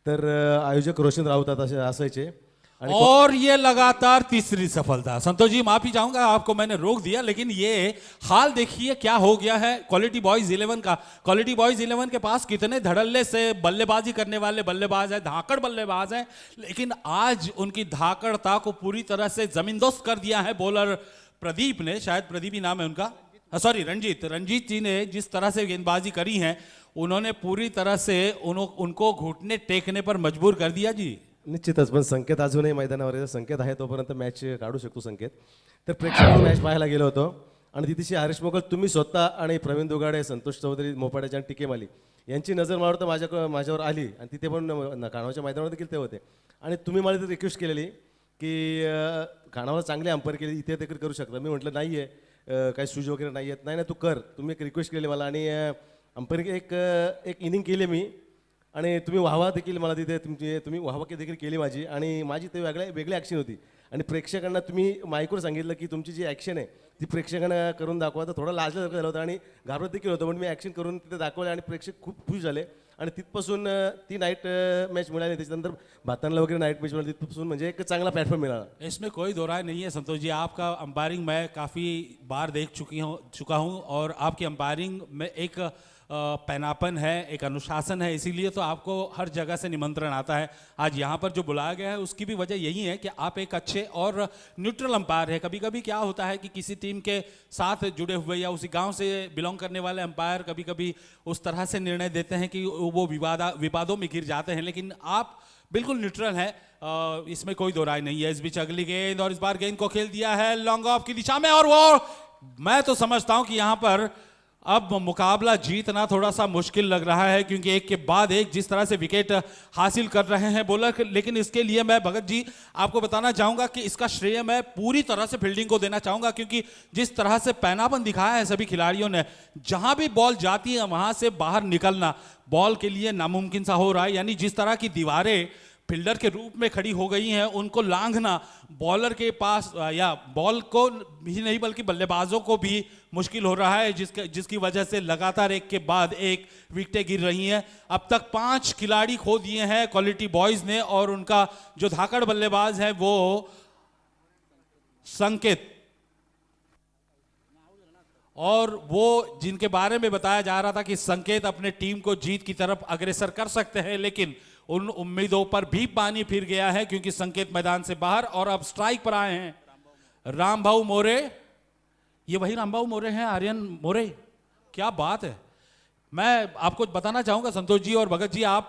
तर आयोजक रोशन राऊत असायचे. और ये लगातार तीसरी सफलता। संतोष जी माफी चाहूंगा, आपको मैंने रोक दिया, लेकिन ये हाल देखिए क्या हो गया है क्वालिटी बॉयज 11 का। क्वालिटी बॉयज 11 के पास कितने धड़ल्ले से बल्लेबाजी करने वाले बल्लेबाज है, धाकड़ बल्लेबाज है, लेकिन आज उनकी धाकड़ता को पूरी तरह से जमींदोस्त कर दिया है बॉलर प्रदीप ने, शायद प्रदीप ही नाम है उनका, सॉरी रंजीत जी ने जिस तरह से गेंदबाजी करी है, उन्होंने पूरी तरह से उनको घुटने टेकने पर मजबूर कर दिया जी। निश्चितच, पण संकेत अजूनही मैदानावर आहे. संकेत आहे तोपर्यंत मॅच काढू शकतो संकेत. तर प्रेक्षकांनी मॅच पाहायला गेलो होतो आणि तिथेशी हरीश मोकल, तुम्ही स्वतः आणि प्रवीण दुगाडे, संतोष चौधरी मोपाड्याचे आणि टिके माली यांची नजर मारतो माझ्यावर आली, आणि तिथे पण काणावच्या मैदानावर देखील ते होते. आणि तुम्ही मला तिथे रिक्वेस्ट केलेली की काणावला चांगले अंपायर केली, इथे देखील करू शकता. मी म्हटलं नाही आहे, काही सूज वगैरे नाही आहेत. नाही तू कर. तुम्ही एक रिक्वेस्ट केली मला, आणि अंपायरिंग एक इनिंग केली मी, आणि तुम्ही वाहवा देखील मला तिथे तुम्ही वाहवा देखील केली माझी, आणि माझी ते वेगळी ॲक्शन होती. आणि प्रेक्षकांना तुम्ही माईकवर सांगितलं की तुमची जी ॲक्शन आहे ती प्रेक्षकांना करून दाखवा. तर थोडं लाजल्यासारखं झालं होतं आणि घाबरत देखील होतं, पण मी ॲक्शन करून तिथे दाखवलं आणि प्रेक्षक खूप खुश झाले. आणि तिथपासून ती नाईट मॅच मिळाली. त्याच्यानंतर भातांना वगैरे नाईट मॅच मिळाली, तिथपासून म्हणजे एक चांगला प्लॅटफॉर्म मिळाला. इसमें कोई दो राय नहीं है संतोष जी, आपका अंपायरिंग मैं काफ़ी बार देख चुका हूँ, और आपकी अंपायरिंग में एक पैनापन है, एक अनुशासन है, इसीलिए तो आपको हर जगह से निमंत्रण आता है। आज यहाँ पर जो बुलाया गया है उसकी भी वजह यही है कि आप एक अच्छे और न्यूट्रल अंपायर है। कभी कभी क्या होता है कि किसी टीम के साथ जुड़े हुए या उसी गांव से बिलोंग करने वाले अंपायर कभी कभी उस तरह से निर्णय देते हैं कि वो विवादों में गिर जाते हैं, लेकिन आप बिल्कुल न्यूट्रल है। इसमें कोई दो राय नहीं है। इस बीच अगली गेंद, और इस बार गेंद को खेल दिया है लॉन्ग ऑफ की दिशा में, और वो मैं तो समझता हूं कि यहां पर अब मुकाबला जीतना थोड़ा सा मुश्किल लग रहा है, क्योंकि एक के बाद एक जिस तरह से विकेट हासिल कर रहे हैं बॉलर। लेकिन इसके लिए मैं भगत जी आपको बताना चाहूंगा कि इसका श्रेय मैं पूरी तरह से फील्डिंग को देना चाहूंगा, क्योंकि जिस तरह से पैनापन दिखाया है सभी खिलाड़ियों ने, जहां भी बॉल जाती है वहां से बाहर निकलना बॉल के लिए नामुमकिन सा हो रहा है। यानी जिस तरह की दीवारें फील्डर के रूप में खड़ी हो गई हैं, उनको लांघना बॉलर के पास या बॉल को ही नहीं बल्कि बल्लेबाजों को भी मुश्किल हो रहा है, जिसकी वजह से लगातार एक के बाद एक विकेटें गिर रही हैं। अब तक 5 खिलाड़ी खो दिए हैं क्वालिटी बॉयज ने, और उनका जो धाकड़ बल्लेबाज है वो संकेत, और वो जिनके बारे में बताया जा रहा था कि संकेत अपने टीम को जीत की तरफ अग्रसर कर सकते हैं, लेकिन उन उम्मीदों पर भी पानी फिर गया है, क्योंकि संकेत मैदान से बाहर और अब स्ट्राइक पर आए हैं रामभाऊ मोरे। ये वही रामभाऊ मोरे हैं, आर्यन मोरे, क्या बात है। मैं आपको बताना चाहूंगा संतोष जी और भगत जी, आप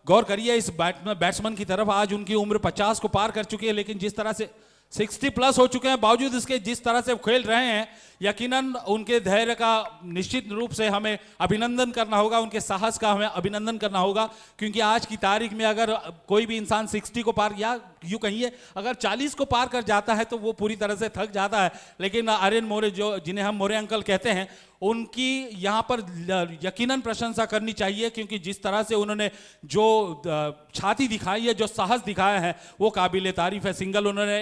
गौर करिए इस बैट्समैन की तरफ। आज उनकी उम्र 50 को पार कर चुकी है, लेकिन जिस तरह से 60 प्लस हो चुके हैं, बावजूद इसके जिस तरह से खेल रहे हैं, यकीनन उनके धैर्य का निश्चित रूप से हमें अभिनंदन करना होगा, उनके साहस का हमें अभिनंदन करना होगा। क्योंकि आज की तारीख में अगर कोई भी इंसान 60 को पार, या यूं कहिए अगर 40 को पार कर जाता है तो वो पूरी तरह से थक जाता है। लेकिन आर्यन मोरे, जो जिन्हें हम मोरे अंकल कहते हैं, उनकी यहाँ पर यकीनन प्रशंसा करनी चाहिए, क्योंकि जिस तरह से उन्होंने जो छाती दिखाई है, जो साहस दिखाया है, वो काबिल तारीफ है। सिंगल उन्होंने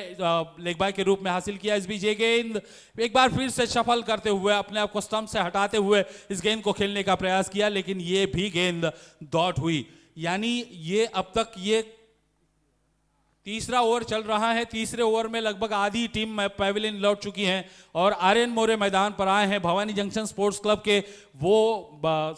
लेग बाय के रूप में हासिल किया। इस बीच ये गेंद एक बार फिर से शफल करते हुए, अपने आप को स्टंप से हटाते हुए इस गेंद को खेलने का प्रयास किया, लेकिन ये भी गेंद डॉट हुई। यानी ये अब तक ये तीसरा ओवर चल रहा है। तीसरे ओवर में लगभग आधी टीम पैवेलियन लौट चुकी है और आर्यन मोरे मैदान पर आए हैं। भवानी जंक्शन स्पोर्ट्स क्लब के वो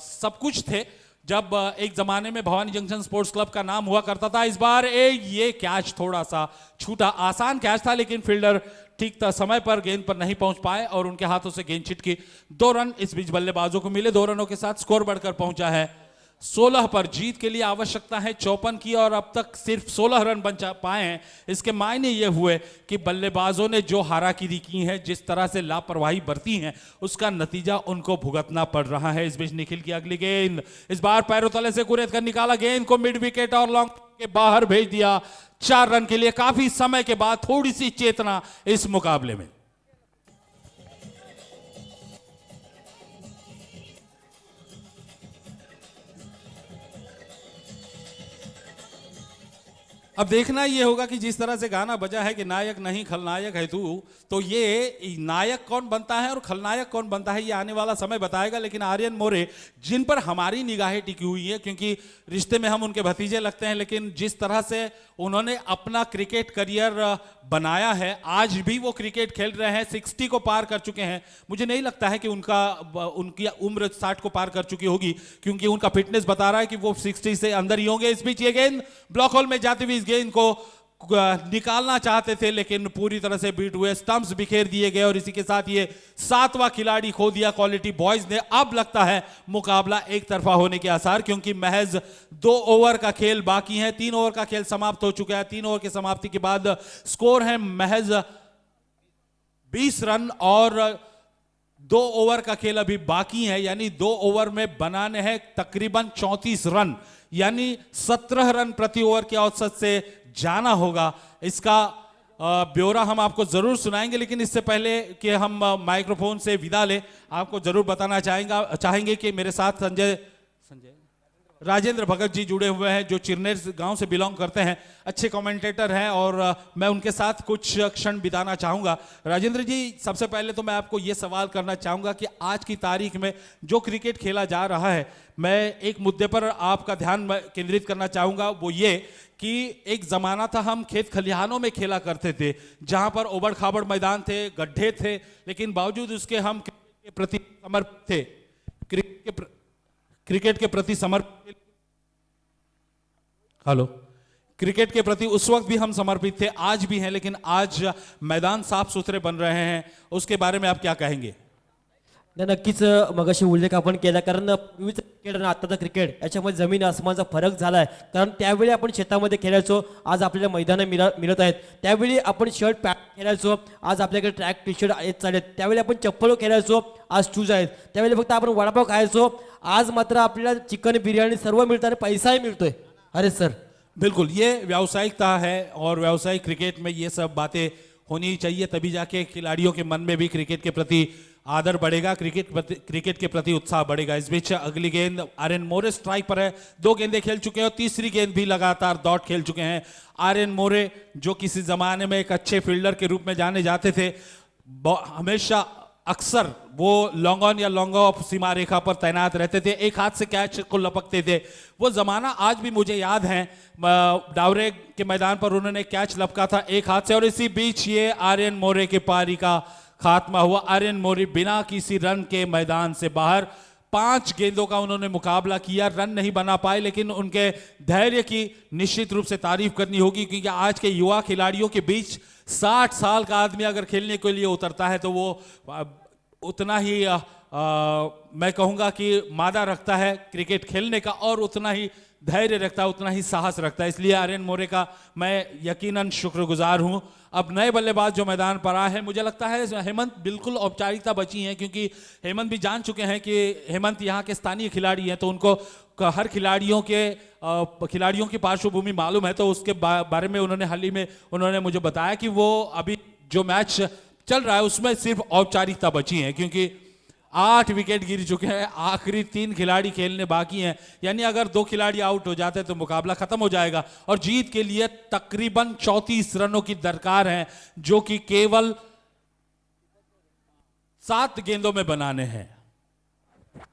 सब कुछ थे जब एक जमाने में भवानी जंक्शन स्पोर्ट्स क्लब का नाम हुआ करता था। इस बार ये कैच थोड़ा सा छूटा, आसान कैच था, लेकिन फील्डर ठीक समय पर गेंद पर नहीं पहुंच पाए और उनके हाथों से गेंद छिटकी। 2 रन इस बीच बल्लेबाजों को मिले। 2 रनों के साथ स्कोर बढ़कर पहुंचा है 16 पर। जीत के लिए आवश्यकता है 54 की और अब तक सिर्फ 16 रन बन पाए हैं। इसके मायने ये हुए कि बल्लेबाजों ने जो हाराकीरी की है, जिस तरह से लापरवाही बरती है, उसका नतीजा उनको भुगतना पड़ रहा है। इस बीच निखिल की अगली गेंद, इस बार पैरों तले से कुरेद कर निकाला, गेंद को मिड विकेट और लॉन्ग के बाहर भेज दिया। 4 रन के लिए काफी समय के बाद थोड़ी सी चेतना इस मुकाबले में। अब देखना ये होगा कि जिस तरह से गाना बजा है कि नायक नहीं खलनायक है तू, तो ये नायक कौन बनता है और खलनायक कौन बनता है ये आने वाला समय बताएगा। लेकिन आर्यन मोरे, जिन पर हमारी निगाहें टिकी हुई है, क्योंकि रिश्ते में हम उनके भतीजे लगते हैं, लेकिन जिस तरह से उन्होंने अपना क्रिकेट करियर बनाया है, आज भी वो क्रिकेट खेल रहे हैं, 60 को पार कर चुके हैं। मुझे नहीं लगता है कि उनकी उम्र 60 को पार कर चुकी होगी, क्योंकि उनका फिटनेस बता रहा है कि वो 60 से अंदर ही होंगे। इस बीच ये गेंद ब्लॉक होल में जाती हुई इस गेंद को निकालना चाहते थे, लेकिन पूरी तरह से बीट हुए, स्टंप्स बिखेर दिए गए और इसी के साथ ये 7वां खिलाड़ी खो दिया क्वालिटी बॉयज ने। अब लगता है मुकाबला एक तरफा होने के आसार, क्योंकि महज 2 ओवर का खेल बाकी है। 3 ओवर का खेल समाप्त हो चुका है। 3 ओवर की समाप्ति के बाद स्कोर है महज 20 रन और 2 ओवर का खेल अभी बाकी है। यानी 2 ओवर में बनाने हैं तकरीबन 34 रन, यानी 17 रन प्रति ओवर के औसत से जाना होगा। इसका ब्यौरा हम आपको जरूर सुनाएंगे, लेकिन इससे पहले कि हम माइक्रोफोन से विदा लें, आपको जरूर बताना चाहेंगे कि मेरे साथ राजेंद्र भगत जी जुड़े हुए हैं, जो चिरनेर गांव से बिलोंग करते हैं, अच्छे कमेंटेटर हैं और मैं उनके साथ कुछ क्षण बिताना चाहूंगा। राजेंद्र जी, सबसे पहले तो मैं आपको ये सवाल करना चाहूंगा कि आज की तारीख में जो क्रिकेट खेला जा रहा है, मैं एक मुद्दे पर आपका ध्यान केंद्रित करना चाहूंगा। वो ये कि एक जमाना था हम खेत खलिहानों में खेला करते थे, जहां पर ओबड़ खाबड़ मैदान थे, गड्ढे थे, लेकिन बावजूद उसके हम क्रिकेट के प्रति समर्पित थे। क्रिकेट के प्रति समर्पित क्रिकेट के प्रति उस वक्त भी हम समर्पित थे, आज भी हैं, लेकिन आज मैदान साफ सुथरे बन रहे हैं। उसके बारे में आप क्या कहेंगे? नाही, नक्कीच मगाशी उल्लेख आपण केला, कारण पूर्वीचं क्रिकेट आणि आत्ताचं क्रिकेट याच्यामध्ये जमीन आसमानचा फरक झाला आहे. कारण त्यावेळी आपण शेतामध्ये खेळायचो, आज आपल्याला मैदानं मिळत आहेत. त्यावेळी आपण शर्ट पॅन्ट खेळायचो, आज आपल्याकडे ट्रॅक टी शर्ट येत चालेत. त्यावेळी आपण चप्पल खेळायचो, आज शूज आहेत. त्यावेळी फक्त आपण वडापाव खायचो, आज मात्र आपल्याला चिकन बिर्याणी सर्व मिळतं आणि पैसाही मिळतोय. अरे सर, बिल्कुल, ये व्यावसायिकता है और व्यावसायिक क्रिकेट में ये सब बातें होनी चाहिए, तभी जाके खिलाड़ियों के मन में भी क्रिकेट के प्रति आदर बढ़ेगा, क्रिकेट के प्रति उत्साह बढ़ेगा. इस बीच अगली गेंद आर्यन मोरे स्ट्राइक पर है. 2 गेंदें खेल चुके हैं और तीसरी गेंद भी लगातार डॉट खेल चुके हैं. आर्यन मोरे जो किसी जमाने में एक अच्छे फील्डर के रूप में जाने जाते थे, हमेशा अक्सर वो लॉन्ग ऑन या लॉन्ग ऑफ सीमा रेखा पर तैनात रहते थे, एक हाथ से कैच को लपकते थे. वो जमाना आज भी मुझे याद है. डावरे के मैदान पर उन्होंने कैच लपका था एक हाथ से, और इसी बीच ये आर्यन मोरे के पारी का खात्मा हुआ. आर्यन मोरे बिना किसी रन के मैदान से बाहर. 5 गेंदों का उन्होंने मुकाबला किया, रन नहीं बना पाए, लेकिन उनके धैर्य की निश्चित रूप से तारीफ करनी होगी, क्योंकि आज के युवा खिलाड़ियों के बीच 60 साल का आदमी अगर खेलने के लिए उतरता है तो वो उतना ही मैं कहूंगा कि मादा रखता है क्रिकेट खेलने का, और उतना ही धैर्य रखता है, उतना ही साहस रखता है. इसलिए आर्यन मोरे का मैं यकीनन शुक्रगुजार हूं. अब नए बल्लेबाज जो मैदान पर आए हैं, मुझे लगता है हेमंत, बिल्कुल औपचारिकता बची है, क्योंकि हेमंत भी जान चुके हैं कि हेमंत यहाँ के स्थानीय खिलाड़ी हैं, तो उनको हर खिलाड़ियों की पार्श्वभूमि मालूम है. तो उसके बारे में उन्होंने हाल ही में उन्होंने मुझे बताया कि वो अभी जो मैच चल रहा है उसमें सिर्फ औपचारिकता बची है, क्योंकि 8 विकेट गिर चुके हैं, आखिरी 3 खिलाड़ी खेलने बाकी हैं. यानी अगर 2 खिलाड़ी आउट हो जाते तो मुकाबला खत्म हो जाएगा, और जीत के लिए तकरीबन 34 रनों की दरकार है, जो कि केवल 7 गेंदों में बनाने हैं.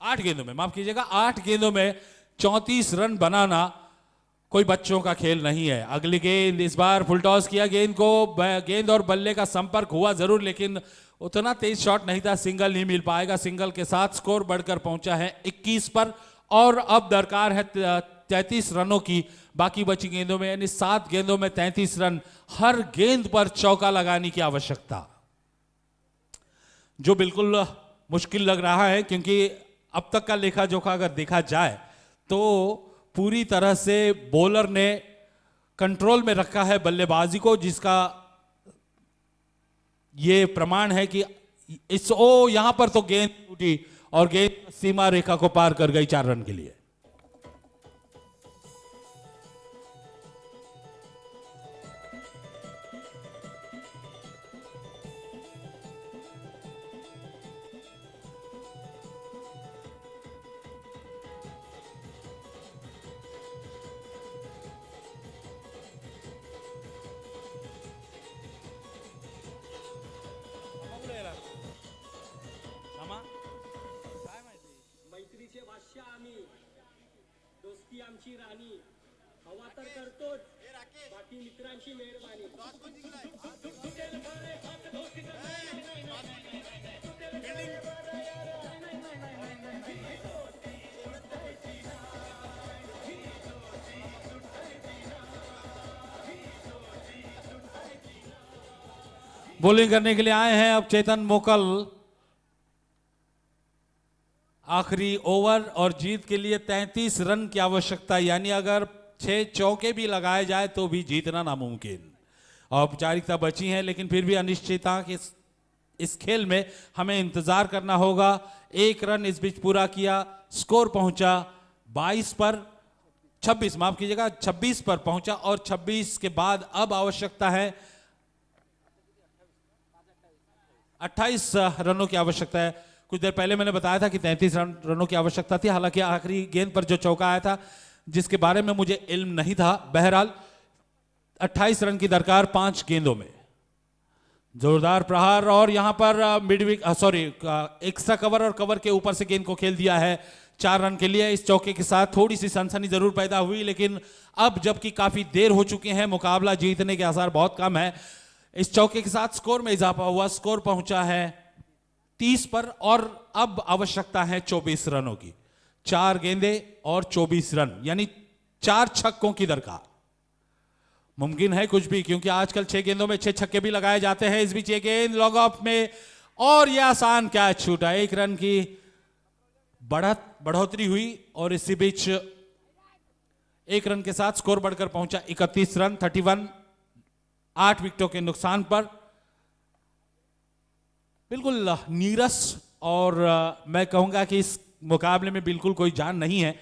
8 गेंदों में, माफ कीजिएगा, 8 गेंदों में 34 रन बनाना कोई बच्चों का खेल नहीं है. अगली गेंद, इस बार फुल टॉस किया गेंद और बल्ले का संपर्क हुआ जरूर, लेकिन उतना तेज शॉट नहीं था, सिंगल नहीं मिल पाएगा. सिंगल के साथ स्कोर बढ़कर पहुंचा है 21 पर, और अब दरकार है 33 रनों की बाकी बची गेंदों में, यानी 7 गेंदों में 33 रन. हर गेंद पर चौका लगाने की आवश्यकता, जो बिल्कुल मुश्किल लग रहा है, क्योंकि अब तक का लेखा जोखा अगर देखा जाए तो पूरी तरह से बॉलर ने कंट्रोल में रखा है बल्लेबाजी को, जिसका ये प्रमाण है कि यहां पर तो गेंद टूटी और गेंद सीमा रेखा को पार कर गई 4 रन के लिए. मैत्रीचे बादशाह आम्ही, दोस्ती आमची राणी, हवा तर करतोच, बाकी मित्रांची मेहरबानी. बॉलिंग करने के लिए आए हैं अब चेतन मोकल. आखिरी ओवर और जीत के लिए 33 रन की आवश्यकता, यानी अगर 6 चौके भी लगाए जाए तो भी जीतना नामुमकिन. औपचारिकता बची है, लेकिन फिर भी अनिश्चितता के इस खेल में हमें इंतजार करना होगा. 1 रन इस बीच पूरा किया, स्कोर पहुंचा 22 पर 26, माफ कीजिएगा 26 पर पहुंचा, और 26 के बाद अब आवश्यकता है 28 रनों की आवश्यकता है. कुछ देर पहले मैंने बताया था कि 33 रनों की आवश्यकता थी, हालांकि आखिरी गेंद पर जो चौका आया था जिसके बारे में मुझे इल्म नहीं था. बहरहाल 28 रन की दरकार 5 गेंदों में. जोरदार प्रहार, और यहां पर एक्स्ट्रा कवर और कवर के ऊपर से गेंद को खेल दिया है 4 रन के लिए. इस चौके के साथ थोड़ी सी सनसनी जरूर पैदा हुई, लेकिन अब जबकि काफी देर हो चुके हैं, मुकाबला जीतने के आसार बहुत कम है, इस चौके के साथ स्कोर में इजाफा हुआ. स्कोर पहुंचा है 30 पर, और अब आवश्यकता है 24 रनों की. 4 गेंदे और 24 रन, यानी 4 छक्कों की दरकार. मुमकिन है कुछ भी, क्योंकि आजकल 6 गेंदों में 6 छक्के भी लगाए जाते हैं. इस बीच ये गेंद लॉन्ग ऑफ में और यह आसान कैच छूटा, 1 रन की बढ़ोतरी हुई और इसी बीच 1 रन के साथ स्कोर बढ़कर पहुंचा 31 रन 31, 8 विकेटों के नुकसान पर। बिल्कुल नीरस और मैं कहूंगा कि इस मुकाबले में बिल्कुल कोई जान नहीं है।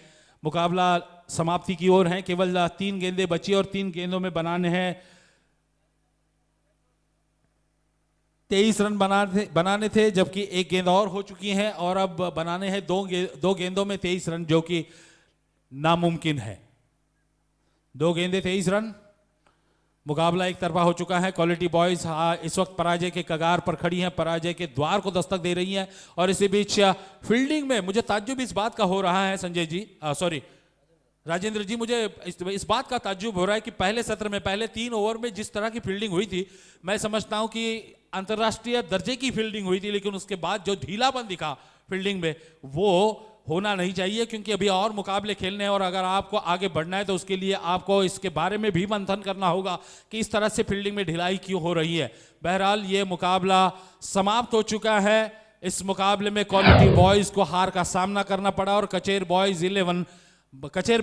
मुकाबला समाप्ति की ओर है, केवल 3 गेंदें बची और 3 गेंदों में बनाने हैं 23 रन बनाने थे, जबकि 1 गेंद और हो चुकी है और अब बनाने हैं 2 गेंदों में 23 रन, जो कि नामुमकिन है। 2 गेंदें 23 रन, मुकाबला एक तरफा हो चुका है। क्वालिटी बॉयज इस वक्त पराजय के कगार पर खड़ी हैं, पराजय के द्वार को दस्तक दे रही हैं। और इसी बीच फील्डिंग में मुझे ताज्जुब इस बात का हो रहा है संजय जी, सॉरी राजेंद्र जी, मुझे इस बात का ताज्जुब हो रहा है कि पहले सत्र में पहले 3 ओवर में जिस तरह की फील्डिंग हुई थी, मैं समझता हूं कि अंतर्राष्ट्रीय दर्जे की फील्डिंग हुई थी, लेकिन उसके बाद जो ढीलापन दिखा फील्डिंग में वो होना नहीं चाहिए, क्योंकि अभी और मुकाबले खेलने हैं और अगर आपको आगे बढ़ना है तो उसके लिए आपको इसके बारे में भी मंथन करना होगा कि इस तरह से फील्डिंग में ढिलाई क्यों हो रही है। बहरहाल ये मुकाबला समाप्त हो चुका है। इस मुकाबले में क्वालिटी बॉयज को हार का सामना करना पड़ा और कचेर बॉयज 11